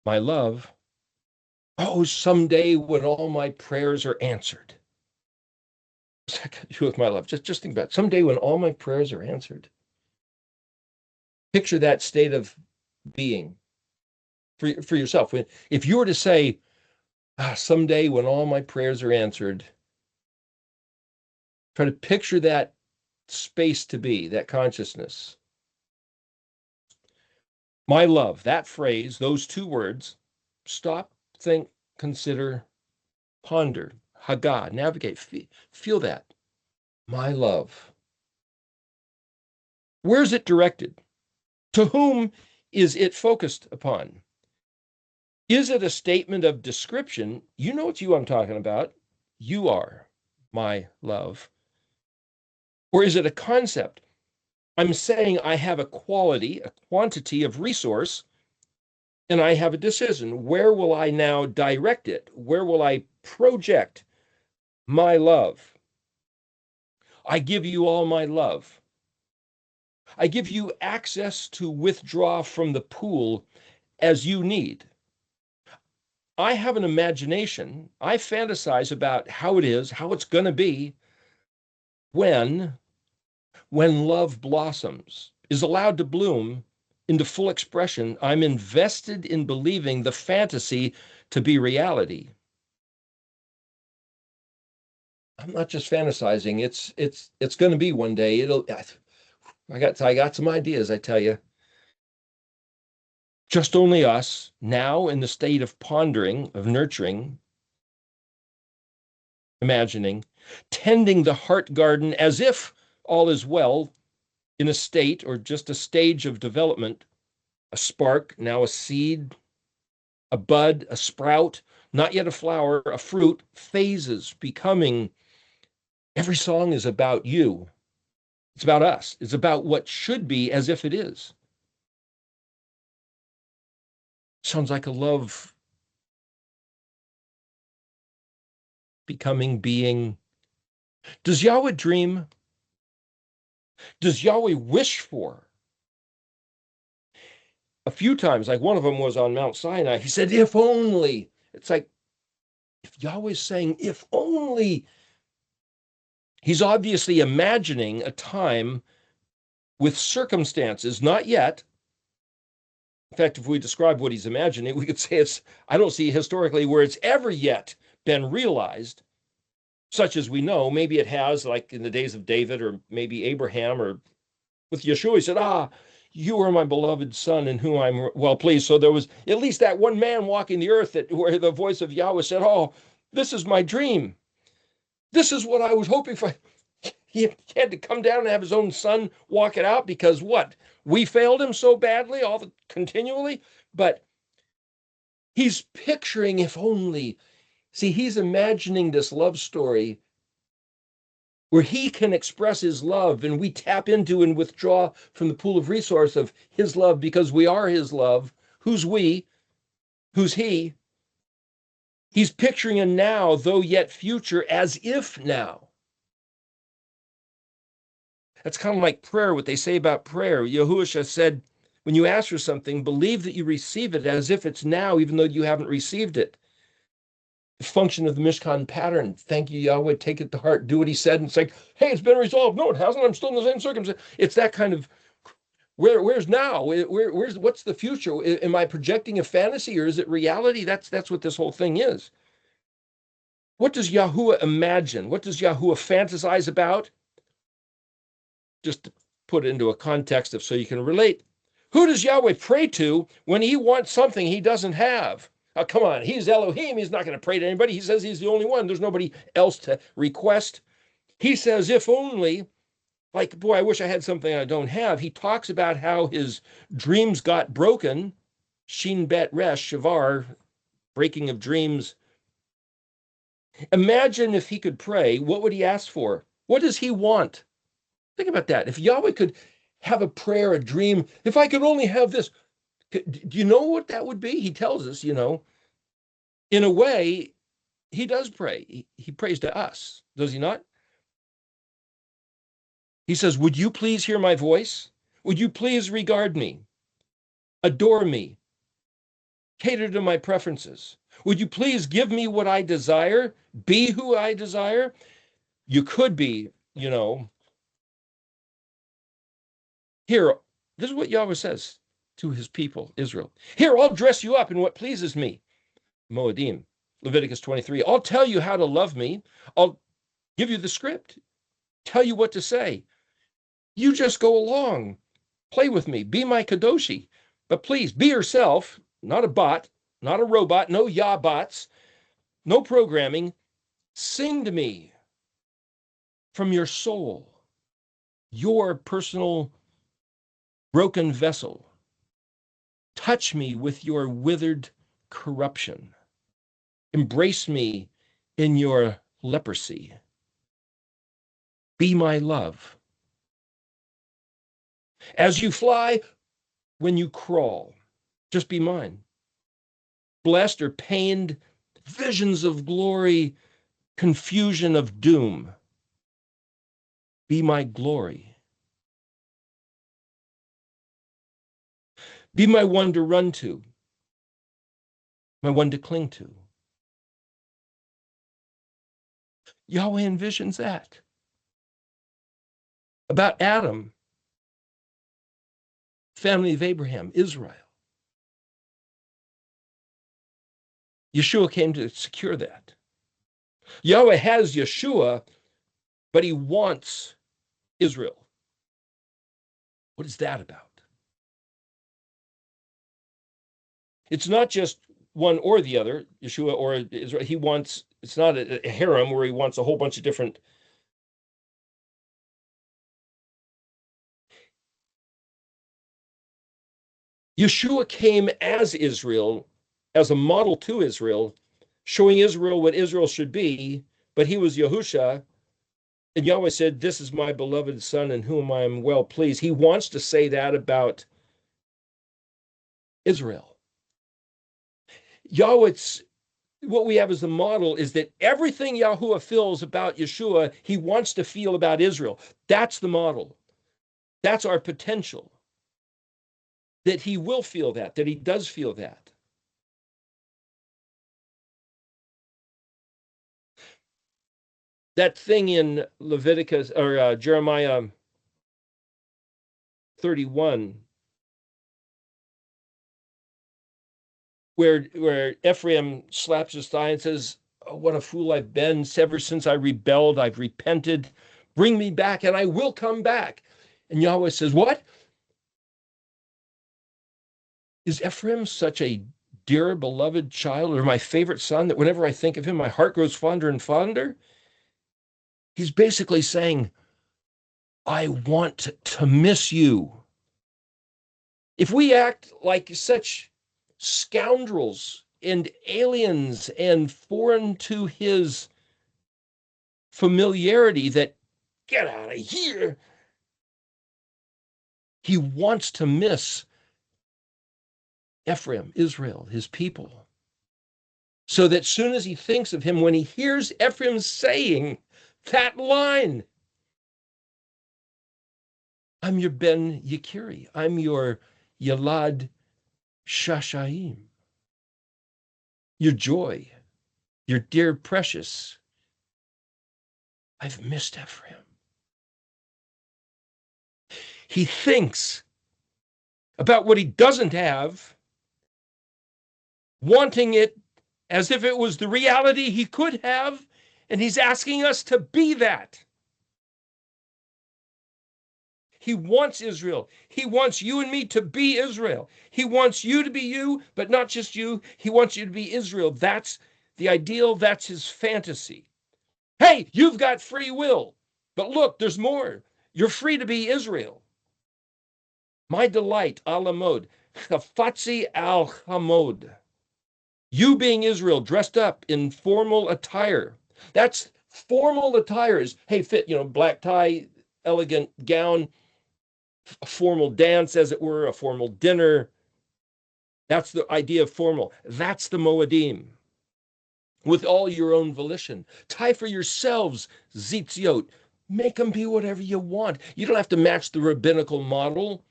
A: my love. Oh, someday when all my prayers are answered. What's that got to do with my love? Just think about it. Someday when all my prayers are answered. Picture that state of being for yourself. If you were to say, someday when all my prayers are answered, try to picture that space to be, that consciousness. My love, that phrase, those two words, stop, think, consider, ponder, haga, navigate, feel that. My love. Where's it directed? To whom is it focused upon? Is it a statement of description? You know it's you I'm talking about. You are my love. Or is it a concept? I'm saying I have a quality, a quantity of resource, and I have a decision. Where will I now direct it? Where will I project my love? I give you all my love. I give you access to withdraw from the pool as you need. I have an imagination. I fantasize about how it is, how it's going to be when love blossoms, is allowed to bloom into full expression. I'm invested in believing the fantasy to be reality. I'm not just fantasizing. It's going to be one day. I got some ideas, I tell you. Just only us, now in the state of pondering, of nurturing, imagining, tending the heart garden as if all is well, in a state or just a stage of development, a spark, now a seed, a bud, a sprout, not yet a flower, a fruit, phases, becoming. Every song is about you. It's about us. It's about what should be as if it is. Sounds like a love becoming, being. Does Yahweh dream? Does Yahweh wish for? A few times, like one of them was on Mount Sinai, he said, if only. It's like, if Yahweh's saying, if only, he's obviously imagining a time with circumstances, not yet. In fact, if we describe what he's imagining, we could say I don't see historically where it's ever yet been realized, such as we know. Maybe it has, like in the days of David, or maybe Abraham, or with Yeshua, he said, you are my beloved son in whom I'm well pleased. So there was at least that one man walking the earth where the voice of Yahweh said, this is my dream. This is what I was hoping for. He had to come down and have his own son walk it out because what? We failed him so badly continually, but he's picturing if only. See, he's imagining this love story where he can express his love and we tap into and withdraw from the pool of resource of his love because we are his love. Who's we? Who's he? He's picturing a now, though yet future, as if now. That's kind of like prayer, what they say about prayer. Yahushua said, when you ask for something, believe that you receive it as if it's now, even though you haven't received it. The function of the Mishkan pattern. Thank you, Yahweh. Take it to heart. Do what he said. And it's like, hey, it's been resolved. No, it hasn't. I'm still in the same circumstance. It's that kind of, where's now? Where's what's the future? Am I projecting a fantasy or is it reality? That's what this whole thing is. What does Yahuwah imagine? What does Yahuwah fantasize about? Just to put it into a context of so you can relate. Who does Yahweh pray to when he wants something he doesn't have? Oh, come on, he's Elohim. He's not going to pray to anybody. He says he's the only one. There's nobody else to request. He says, if only, like, boy, I wish I had something I don't have. He talks about how his dreams got broken. Shin Bet Resh, Shavar, breaking of dreams. Imagine if he could pray, what would he ask for? What does he want? Think about that. If Yahweh could have a prayer, a dream, if I could only have this, do you know what that would be? He tells us, in a way, he does pray. He prays to us, does he not? He says, would you please hear my voice? Would you please regard me, adore me, cater to my preferences? Would you please give me what I desire, be who I desire? You could be, here, this is what Yahweh says to his people, Israel. Here, I'll dress you up in what pleases me. Moedim, Leviticus 23. I'll tell you how to love me. I'll give you the script, tell you what to say. You just go along, play with me, be my Kadoshi. But please, be yourself, not a bot, not a robot, no Yah bots, no programming. Sing to me from your soul, your personal broken vessel. Touch me with your withered corruption. Embrace me in your leprosy. Be my love. As you fly, when you crawl, just be mine. Blessed or pained, visions of glory, confusion of doom. Be my glory. Be my one to run to, my one to cling to. Yahweh envisions that. About Adam, family of Abraham, Israel. Yeshua came to secure that. Yahweh has Yeshua, but he wants Israel. What is that about? It's not just one or the other, Yeshua or Israel. He wants, it's not a harem where he wants a whole bunch of different. Yeshua came as Israel, as a model to Israel, showing Israel what Israel should be, but he was Yahusha, and Yahweh said, this is my beloved son in whom I am well pleased. He wants to say that about Israel. Yahweh's, what we have as the model is that everything Yahuwah feels about Yeshua, he wants to feel about Israel. That's the model. That's our potential. That he will feel that he does feel that. That thing in Leviticus or Jeremiah 31, where Ephraim slaps his thigh and says, oh, what a fool I've been. Ever since I rebelled, I've repented. Bring me back and I will come back. And Yahweh says, what? Is Ephraim such a dear, beloved child or my favorite son that whenever I think of him, my heart grows fonder and fonder? He's basically saying, I want to miss you. If we act like such scoundrels and aliens and foreign to his familiarity that get out of here. He wants to miss Ephraim, Israel, his people. So that soon as he thinks of him, when he hears Ephraim saying that line, I'm your Ben Yekiri, I'm your Yalad Shashayim, your joy, your dear precious. I've missed Ephraim. He thinks about what he doesn't have, wanting it as if it was the reality he could have, and he's asking us to be that. He wants Israel. He wants you and me to be Israel. He wants you to be you, but not just you. He wants you to be Israel. That's the ideal. That's his fantasy. Hey, you've got free will, but look, there's more. You're free to be Israel. My delight, alamod, chafatzi al hamod. You being Israel, dressed up in formal attire. That's formal attire is, hey, fit, black tie, elegant gown, a formal dance, as it were, a formal dinner. That's the idea of formal. That's the Moedim. With all your own volition. Tie for yourselves, zitziot. Make them be whatever you want. You don't have to match the rabbinical model.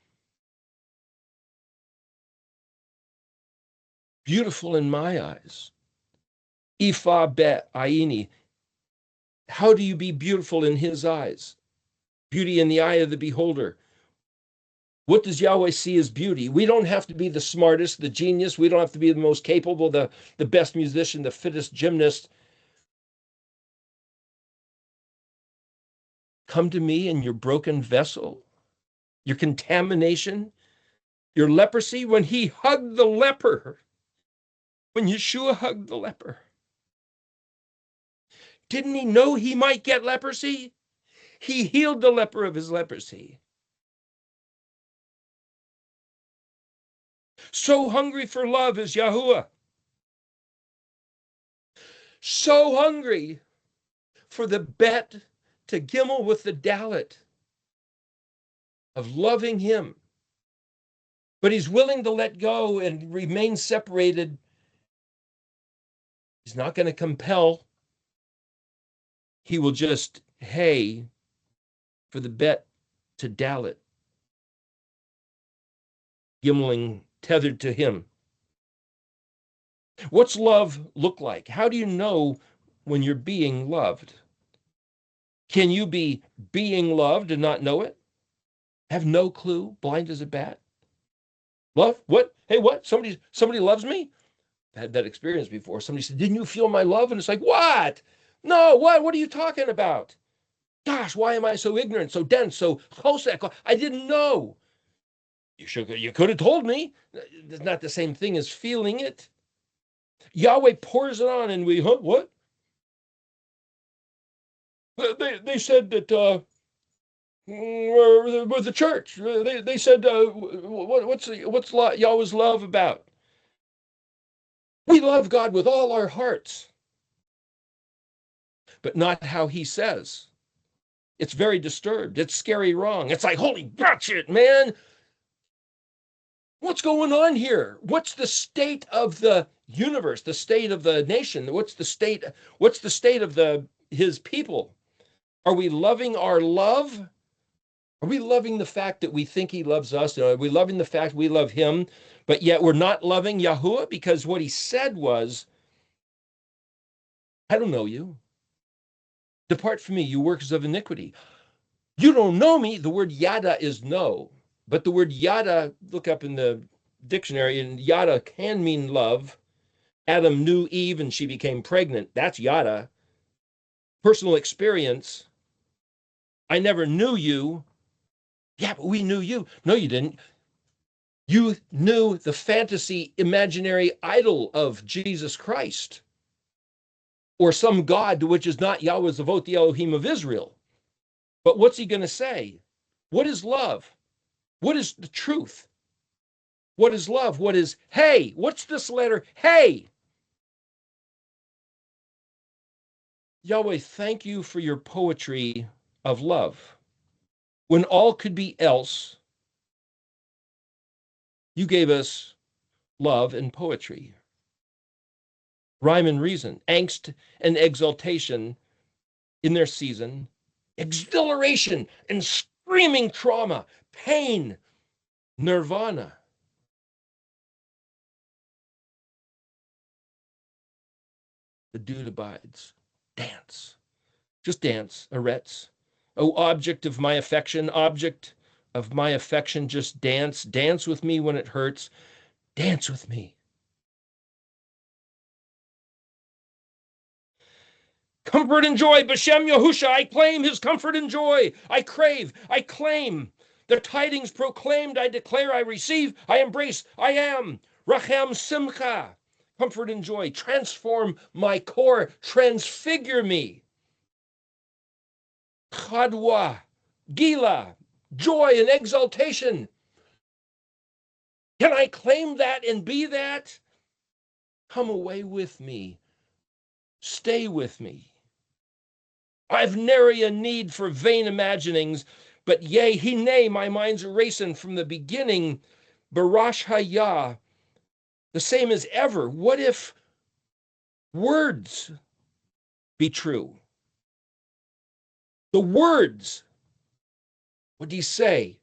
A: Beautiful in my eyes. Ifa be aini. How do you be beautiful in his eyes? Beauty in the eye of the beholder. What does Yahweh see as beauty? We don't have to be the smartest, the genius. We don't have to be the most capable, the best musician, the fittest gymnast. Come to me in your broken vessel, your contamination, your leprosy. When he hugged the leper, when Yeshua hugged the leper, didn't he know he might get leprosy? He healed the leper of his leprosy. So hungry for love is Yahuwah. So hungry for the bet to gimel with the dalet of loving him. But he's willing to let go and remain separated. He's not going to compel. He will just, hey, for the bet to dalet, gimeling tethered to him. What's love look like? How do you know when you're being loved? Can you be being loved and not know it? Have no clue, blind as a bat? Love? What? Hey, what? Somebody loves me? I had that experience before. Somebody said, didn't you feel my love? And it's like, what? No, what? What are you talking about? Gosh, why am I so ignorant, so dense, so chosek? I didn't know. You could have told me. It's not the same thing as feeling it. Yahweh pours it on, and we, what? They said that with the church, they said, what's Yahweh's love about? We love God with all our hearts, but not how he says. It's very disturbed. It's scary wrong. It's like, holy bullshit, man. What's going on here? What's the state of the universe, the state of the nation? What's the state of his people? Are we loving our love? Are we loving the fact that we think he loves us? Are we loving the fact we love him, but yet we're not loving Yahuwah? Because what he said was, I don't know you. Depart from me, you workers of iniquity. You don't know me. The word yada is no. But the word yada, look up in the dictionary, and yada can mean love. Adam knew Eve and she became pregnant. That's yada. Personal experience. I never knew you. Yeah, but we knew you. No, you didn't. You knew the fantasy, imaginary idol of Jesus Christ, or some God which is not Yahweh Zavot, the Elohim of Israel. But what's he going to say? What is love? What is the truth? What is love? What is hey? What's this letter? Hey! Yahweh, thank you for your poetry of love. When all could be else, you gave us love and poetry, rhyme and reason, angst and exaltation in their season, exhilaration and screaming trauma, pain, nirvana. The dude abides. Dance. Just dance, Aretz. O object of my affection, just dance. Dance with me when it hurts. Dance with me. Comfort and joy, B'Shem Yahusha, I claim his comfort and joy. I crave, I claim. The tidings proclaimed, I declare, I receive, I embrace, I am. Rachem Simcha, comfort and joy. Transform my core, transfigure me. Chadwa, Gila, joy and exaltation. Can I claim that and be that? Come away with me. Stay with me. I've nary a need for vain imaginings, but yea, hine, my mind's erasing from the beginning. Barash Haya, the same as ever. What if words be true? The words, what do you say?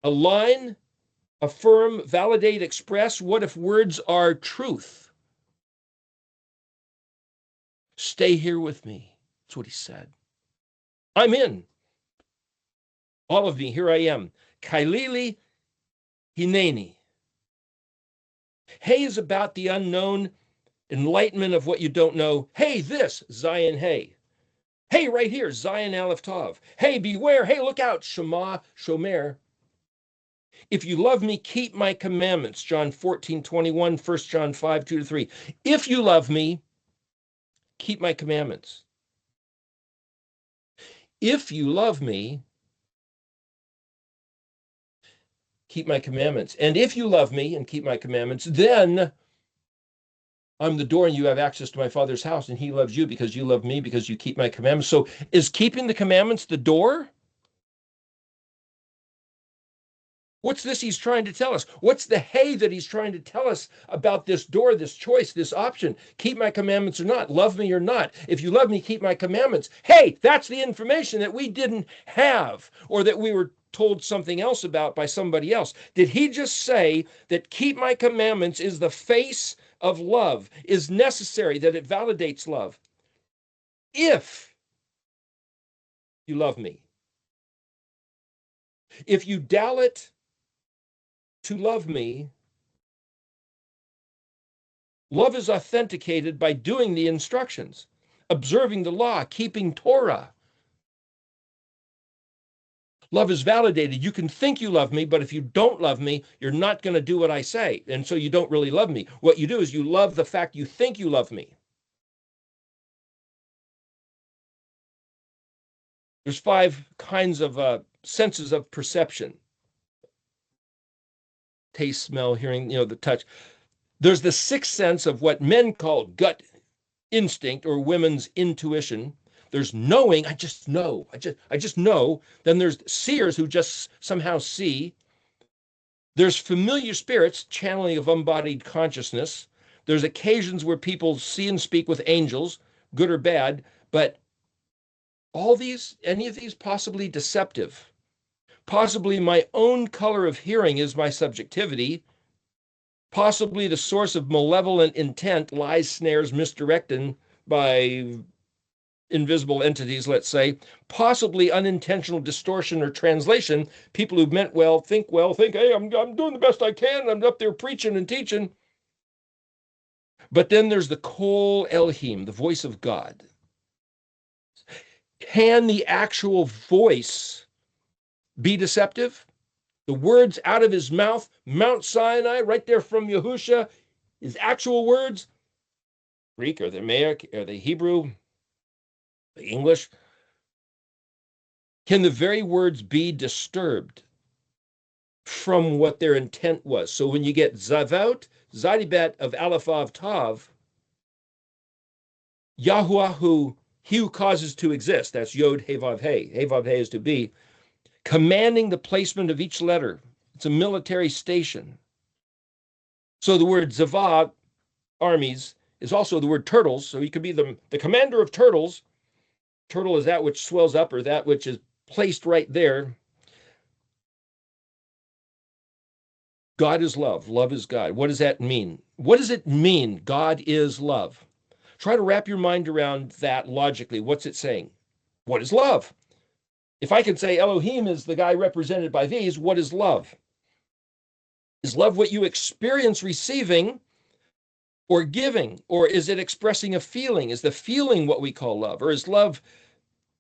A: Align, affirm, validate, express. What if words are truth? Stay here with me. That's what he said. I'm in. All of me, here I am. Kailili Hineni. Hey is about the unknown, enlightenment of what you don't know. Hey, this, Zion, hey. Hey, right here, Zion Aleph Tav. Hey, beware. Hey, look out, Shema, Shomer. If you love me, keep my commandments. John 14:21, 1 John 5, 2-3. If you love me, keep my commandments. If you love me, keep my commandments. And if you love me and keep my commandments, then I'm the door and you have access to my Father's house, and he loves you because you love me because you keep my commandments. So is keeping the commandments the door? What's this he's trying to tell us? What's the hey that he's trying to tell us about this door, this choice, this option? Keep my commandments or not, love me or not. If you love me, keep my commandments. Hey, that's the information that we didn't have, or that we were told something else about by somebody else. Did he just say that keep my commandments is the face of love, is necessary, that it validates love? If you love me. If you dial it to love me, love is authenticated by doing the instructions, observing the law, keeping Torah. Love is validated. You can think you love me, but if you don't love me, you're not going to do what I say. And so you don't really love me. What you do is you love the fact you think you love me. There's 5 kinds of senses of perception. Taste, smell, hearing, the touch. There's the 6th sense of what men call gut instinct or women's intuition. There's knowing, I just know, I just know. Then there's seers who just somehow see. There's familiar spirits, channeling of embodied consciousness. There's occasions where people see and speak with angels, good or bad, but any of these possibly deceptive. Possibly my own color of hearing is my subjectivity. Possibly the source of malevolent intent, lies, snares, misdirected by invisible entities, let's say. Possibly unintentional distortion or translation. People who meant well, think, hey, I'm doing the best I can. I'm up there preaching and teaching. But then there's the Kol Elohim, the voice of God. Can the actual voice be deceptive? The words out of his mouth, Mount Sinai, right there from Yahusha, his actual words, Greek or the Aramaic or the Hebrew, the English. Can the very words be disturbed from what their intent was? So when you get Zavot, Zadibet of Aleph Av Tav, Yahuahu he who causes to exist, that's Yod, He, Vav, He. He, Vav, He is to be, commanding the placement of each letter. It's a military station. So the word Zava, armies, is also the word turtles. So he could be the commander of turtles. Turtle is that which swells up or that which is placed right there. God is love. Love is God. What does that mean? What does it mean? God is love. Try to wrap your mind around that logically. What's it saying? What is love? If I can say Elohim is the guy represented by these, what is love? Is love what you experience receiving or giving? Or is it expressing a feeling? Is the feeling what we call love? Or is love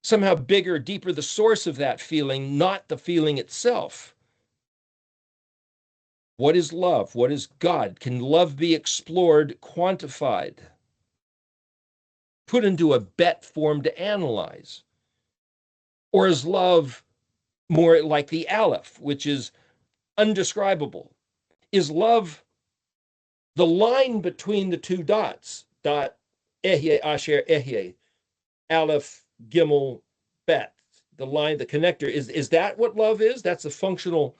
A: somehow bigger, deeper, the source of that feeling, not the feeling itself? What is love? What is God? Can love be explored, quantified, put into a bet form to analyze? Or is love more like the Aleph, which is undescribable? Is love the line between the two dots? Dot, Ehyeh, Asher, Ehyeh, Aleph, Gimel, Bet. The line, the connector. Is that what love is? That's the functional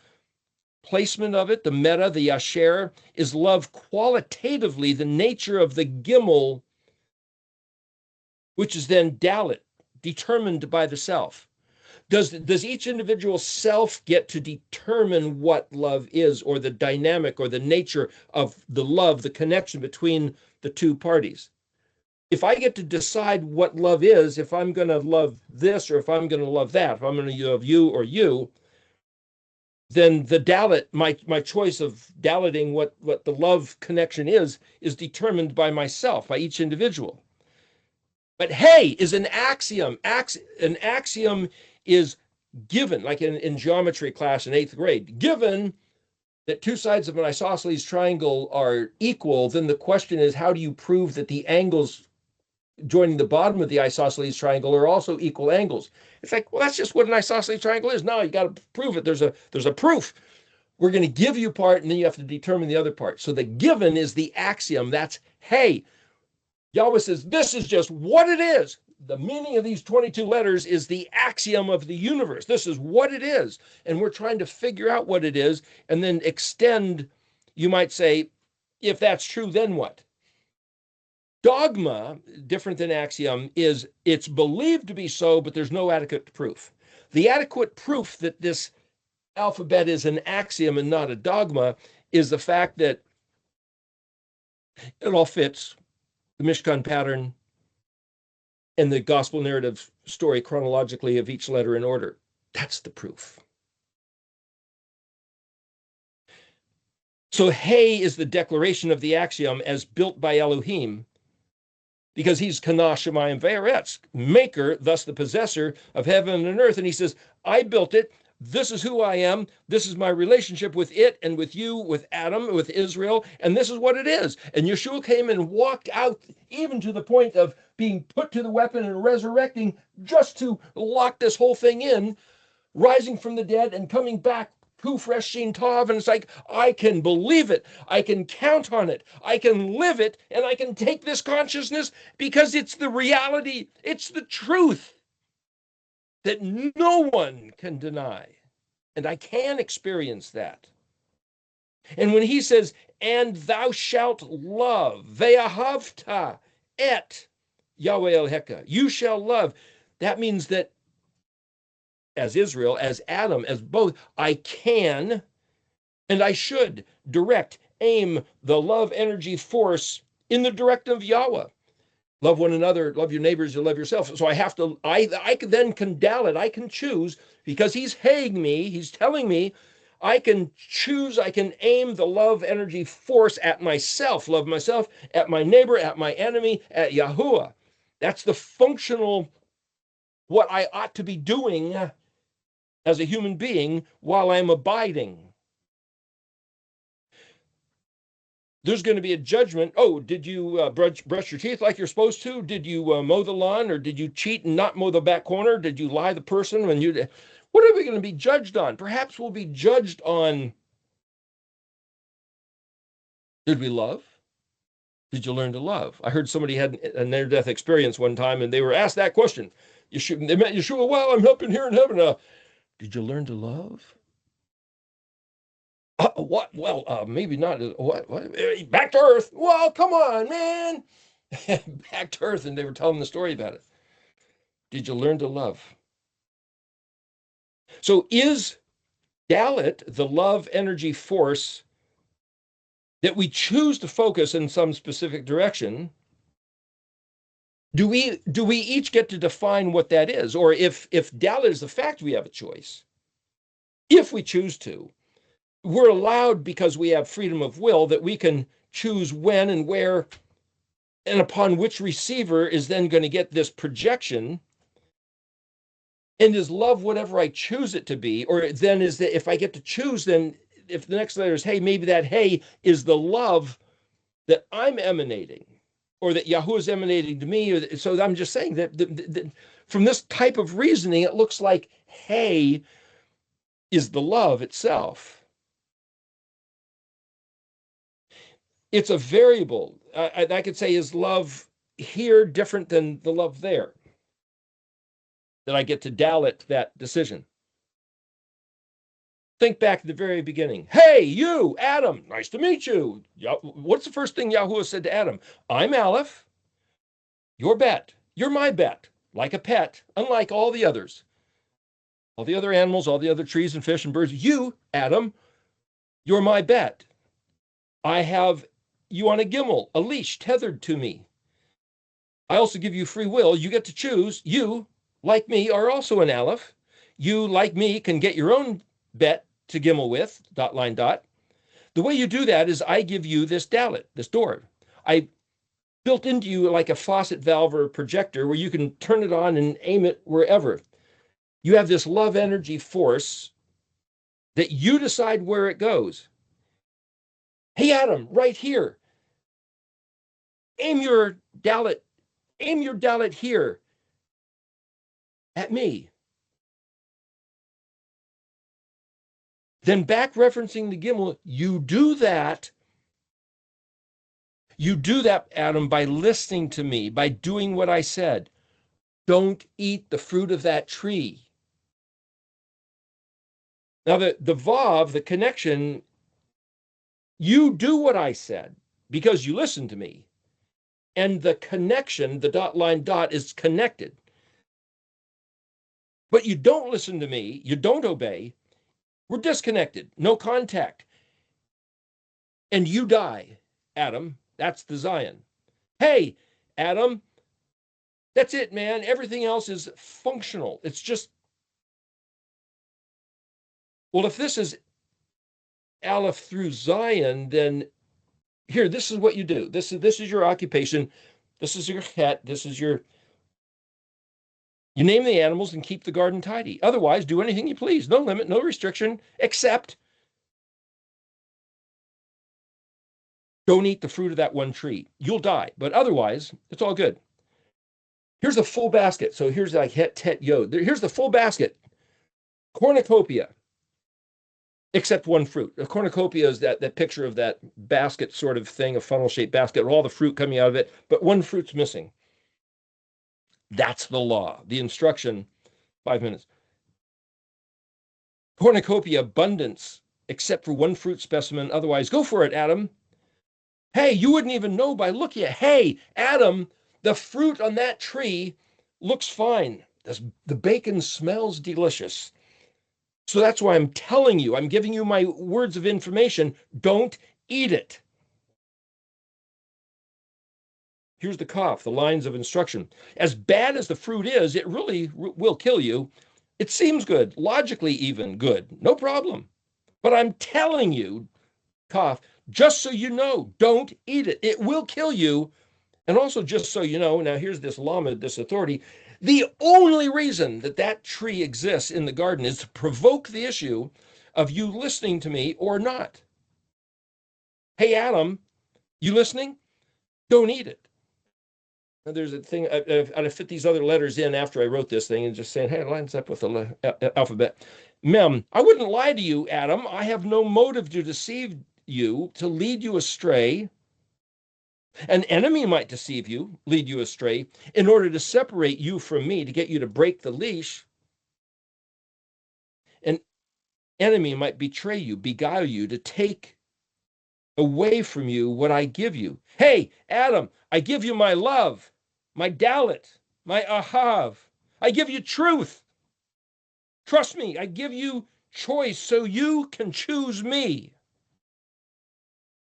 A: placement of it, the meta, the Asher. Is love qualitatively the nature of the Gimel, which is then Dalet, determined by the self? Does each individual self get to determine what love is, or the dynamic or the nature of the love, the connection between the two parties? If I get to decide what love is, if I'm going to love this or if I'm going to love that, if I'm going to love you or you, then the Dalet, my choice of Daleting what the love connection is determined by myself, by each individual. But hey is an axiom. An axiom is given, like in geometry class in 8th grade, given that two sides of an isosceles triangle are equal, then the question is, how do you prove that the angles joining the bottom of the isosceles triangle are also equal angles? It's like, well, that's just what an isosceles triangle is. No, you got to prove it. There's a proof. We're going to give you part, and then you have to determine the other part. So the given is the axiom. That's, hey, Yahweh says, this is just what it is. The meaning of these 22 letters is the axiom of the universe. This is what it is. And we're trying to figure out what it is and then extend, you might say, if that's true, then what? Dogma, different than axiom, is it's believed to be so, but there's no adequate proof. The adequate proof that this alphabet is an axiom and not a dogma is the fact that it all fits the Mishkan pattern and the gospel narrative story chronologically of each letter in order. That's the proof. So He is the declaration of the axiom as built by Elohim, because he's Kana Shemayim Ve'eretz, maker, thus the possessor of heaven and earth. And he says, I built it. This is who I am. This is my relationship with it and with you, with Adam, with Israel. And this is what it is. And Yeshua came and walked out even to the point of being put to the weapon and resurrecting just to lock this whole thing in, rising from the dead and coming back fresh seen Tav. And it's like, I can believe it. I can count on it. I can live it. And I can take this consciousness because it's the reality. It's the truth that no one can deny. And I can experience that. And when he says, and thou shalt love, ve'ahavta et Yahweh Elohecha, you shall love, that means that as Israel, as Adam, as both, I can and I should direct, aim the love, energy, force in the direction of Yahweh. Love one another, love your neighbors, you love yourself. So I have to, I then can dial it, I can choose, because he's haying me, he's telling me, I can choose, I can aim the love, energy, force at myself, love myself, at my neighbor, at my enemy, at Yahuwah. That's the functional, what I ought to be doing as a human being while I'm abiding. There's going to be a judgment. Oh, did you brush your teeth like you're supposed to? Did you mow the lawn, or did you cheat and not mow the back corner? Did you lie the person when you... What are we going to be judged on? Perhaps we'll be judged on, did we love? Did you learn to love? I heard somebody had a near-death experience one time, and they were asked that question. They met Yeshua. Well, I'm up in here in heaven. Did you learn to love? What? Well, maybe not. What? Back to earth. Well, come on, man. Back to earth, and they were telling the story about it. Did you learn to love? So is Dalit the love energy force that we choose to focus in some specific direction? Do we each get to define what that is? Or if Dalit is the fact, we have a choice. If we choose to, we're allowed, because we have freedom of will, that we can choose when and where and upon which receiver is then going to get this projection. And is love whatever I choose it to be? Or then is that if I get to choose, then if the next letter is hey, maybe that hey is the love that I'm emanating, or that Yahuwah is emanating to me. So I'm just saying that from this type of reasoning, it looks like hey is the love itself. It's a variable. I could say, is love here different than the love there? That I get to Dalit that decision. Think back to the very beginning. Hey, you, Adam, nice to meet you. What's the first thing Yahuwah said to Adam? I'm Aleph, your bet. You're my bet, like a pet, unlike all the others. All the other animals, all the other trees and fish and birds. You, Adam, you're my bet. I have you on a gimel, a leash tethered to me. I also give you free will. You get to choose. You, like me, are also an Aleph. You, like me, can get your own bet to gimel with, dot line dot. The way you do that is I give you this Dalit, this door. I built into you like a faucet valve or a projector where you can turn it on and aim it wherever. You have this love energy force that you decide where it goes. Hey, Adam, right here. Aim your Dalit here at me. Then back referencing the Gimel, you do that. You do that, Adam, by listening to me, by doing what I said. Don't eat the fruit of that tree. Now, the Vav, the connection, you do what I said because you listened to me. And the connection, the dot line dot, is connected. But you don't listen to me, you don't obey, we're disconnected, no contact. And you die, Adam. That's the Zion. Hey, Adam, that's it, man. Everything else is functional. It's just, well, if this is Aleph through Zion, then here, this is what you do. This is your occupation. This is your het. This is your, you name the animals and keep the garden tidy. Otherwise, do anything you please. No limit, no restriction, except don't eat the fruit of that one tree. You'll die, but otherwise, it's all good. Here's the full basket. So here's like het, tet, yod. Here's the full basket. Cornucopia, except one fruit. A cornucopia is that picture of that basket sort of thing, a funnel-shaped basket with all the fruit coming out of it, but one fruit's missing. That's the law, the instruction, 5 minutes. Cornucopia, abundance, except for one fruit specimen. Otherwise, go for it, Adam. Hey, you wouldn't even know by looking at, hey, Adam, the fruit on that tree looks fine. The bacon smells delicious. So that's why I'm telling you, I'm giving you my words of information. Don't eat it. Here's the cough, the lines of instruction. As bad as the fruit is, it really will kill you. It seems good, logically even good, no problem. But I'm telling you, cough, just so you know, don't eat it. It will kill you. And also, just so you know, now here's this Lamed, this authority. The only reason that tree exists in the garden is to provoke the issue of you listening to me or not. Hey, Adam, you listening? Don't eat it. Now, there's a thing, I fit these other letters in after I wrote this thing and just saying, hey, it lines up with the alphabet. Mem, I wouldn't lie to you, Adam. I have no motive to deceive you, to lead you astray. An enemy might deceive you, lead you astray, in order to separate you from me, to get you to break the leash. An enemy might betray you, beguile you, to take away from you what I give you. Hey, Adam, I give you my love, my dalit, my ahav. I give you truth. Trust me, I give you choice so you can choose me.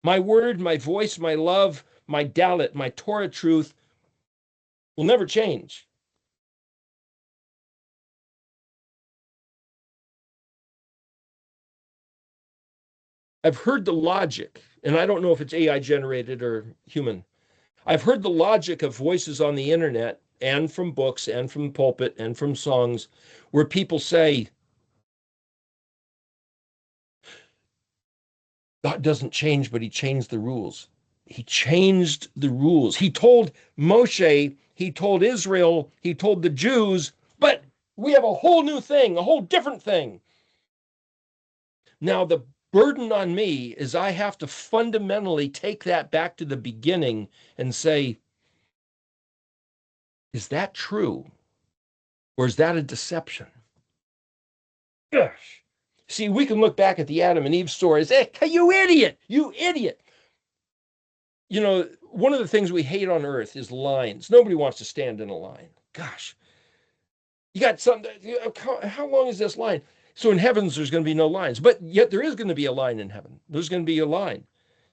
A: My word, my voice, my love, my dalit, my Torah truth will never change. I've heard the logic, and I don't know if it's AI generated or human. I've heard the logic of voices on the internet and from books and from the pulpit and from songs where people say, God doesn't change, but he changed the rules. He changed the rules. He told Moshe, he told Israel, he told the Jews, but we have a whole new thing, a whole different thing. Now, the burden on me is I have to fundamentally take that back to the beginning and say, is that true? Or is that a deception? Gosh. See, we can look back at the Adam and Eve stories. Hey, you idiot! You idiot! You know, one of the things we hate on earth is lines. Nobody wants to stand in a line. Gosh. You got something. How long is this line? So in heavens, there's going to be no lines. But yet there is going to be a line in heaven. There's going to be a line.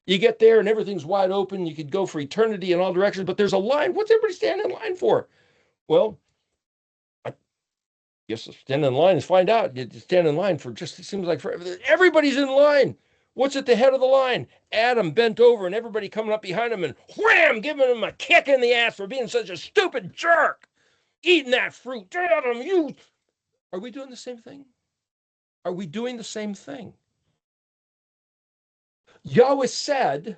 A: You get there and everything's wide open. You could go for eternity in all directions, but there's a line. What's everybody standing in line for? Well, I guess stand in line is find out. You stand in line for just, it seems like forever. Everybody's in line. What's at the head of the line? Adam bent over and everybody coming up behind him and wham, giving him a kick in the ass for being such a stupid jerk. Eating that fruit. Adam, you. Are we doing the same thing? Are we doing the same thing? Yahweh said,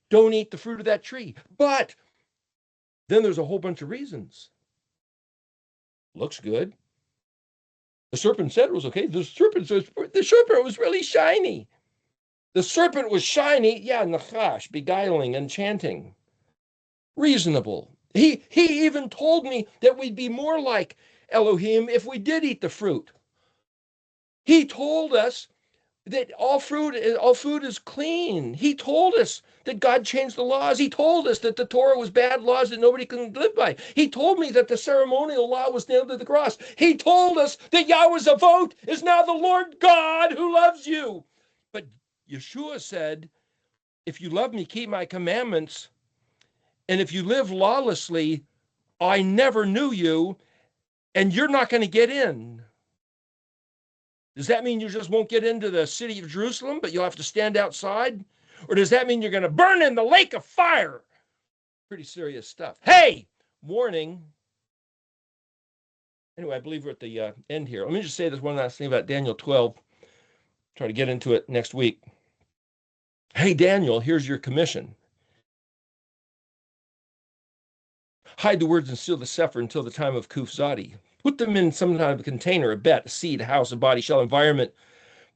A: don't eat the fruit of that tree. But then there's a whole bunch of reasons. Looks good. The serpent said it was okay. The serpent was really shiny. The serpent was shiny. Yeah, nachash, beguiling, enchanting, reasonable. He even told me that we'd be more like Elohim if we did eat the fruit. He told us that all food is clean. He told us that God changed the laws. He told us that the Torah was bad laws that nobody can live by. He told me that the ceremonial law was nailed to the cross. He told us that Yahweh's Avot is now the Lord God who loves you. But Yeshua said, if you love me, keep my commandments. And if you live lawlessly, I never knew you, and you're not going to get in. Does that mean you just won't get into the city of Jerusalem, but you'll have to stand outside? Or does that mean you're going to burn in the lake of fire? Pretty serious stuff. Hey, warning. Anyway, I believe we're at the end here. Let me just say this one last thing about Daniel 12. Try to get into it next week. Hey, Daniel, here's your commission. Hide the words and seal the sefer until the time of Kuf Zadi. Put them in some kind of a container, a bet, a seed, a house, a body, shell, environment.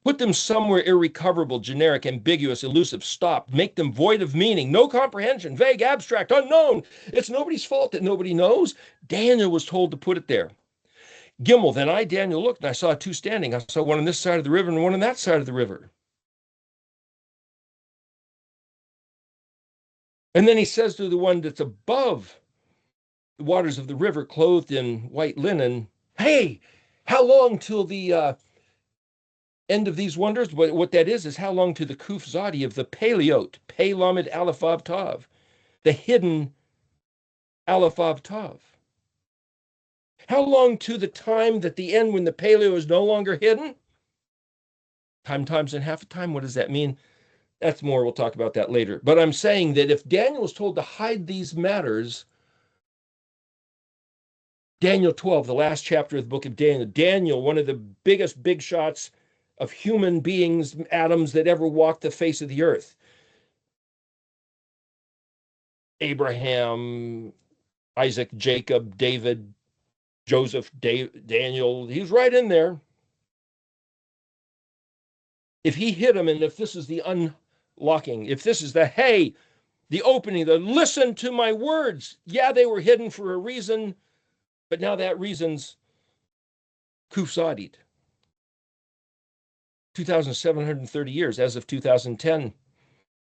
A: Put them somewhere irrecoverable, generic, ambiguous, elusive, stopped. Make them void of meaning, no comprehension, vague, abstract, unknown. It's nobody's fault that nobody knows. Daniel was told to put it there. Gimel, then I, Daniel, looked, and I saw two standing. I saw one on this side of the river and one on that side of the river. And then he says to the one that's above the waters of the river, clothed in white linen, hey, how long till the end of these wonders? But what that is how long to the Kuf Zadi of the Paleot, Pei Lamed Aleph Vav Tav, the hidden Aleph Vav Tav. How long to the time that the end when the Paleo is no longer hidden? Time times and half a time. What does that mean? That's more. We'll talk about that later. But I'm saying that if Daniel was told to hide these matters, Daniel 12, the last chapter of the book of Daniel, one of the biggest big shots of human beings, atoms that ever walked the face of the earth. Abraham, Isaac, Jacob, David, Joseph, Daniel, he's right in there. If he hit him, and if this is the unlocking, if this is the, hey, The opening, the listen to my words. Yeah, they were hidden for a reason, but now that reason's kufzadit. 2,730 years as of 2010.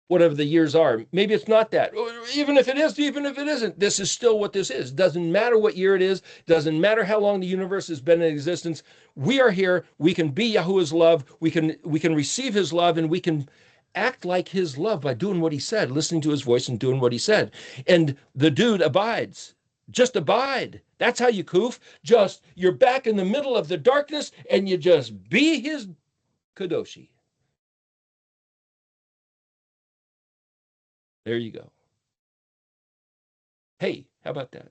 A: Whatever the years are. Maybe it's not that. Even if it is, even if it isn't, this is still what this is. Doesn't matter what year it is. Doesn't matter how long the universe has been in existence. We are here. We can be Yahuwah's love. We can receive his love, and we can act like his love by doing what he said, listening to his voice and doing what he said. And the dude abides. Just abide. That's how you kuf. Just, you're back in the middle of the darkness, and you just be his kadoshi. There you go. Hey, how about that?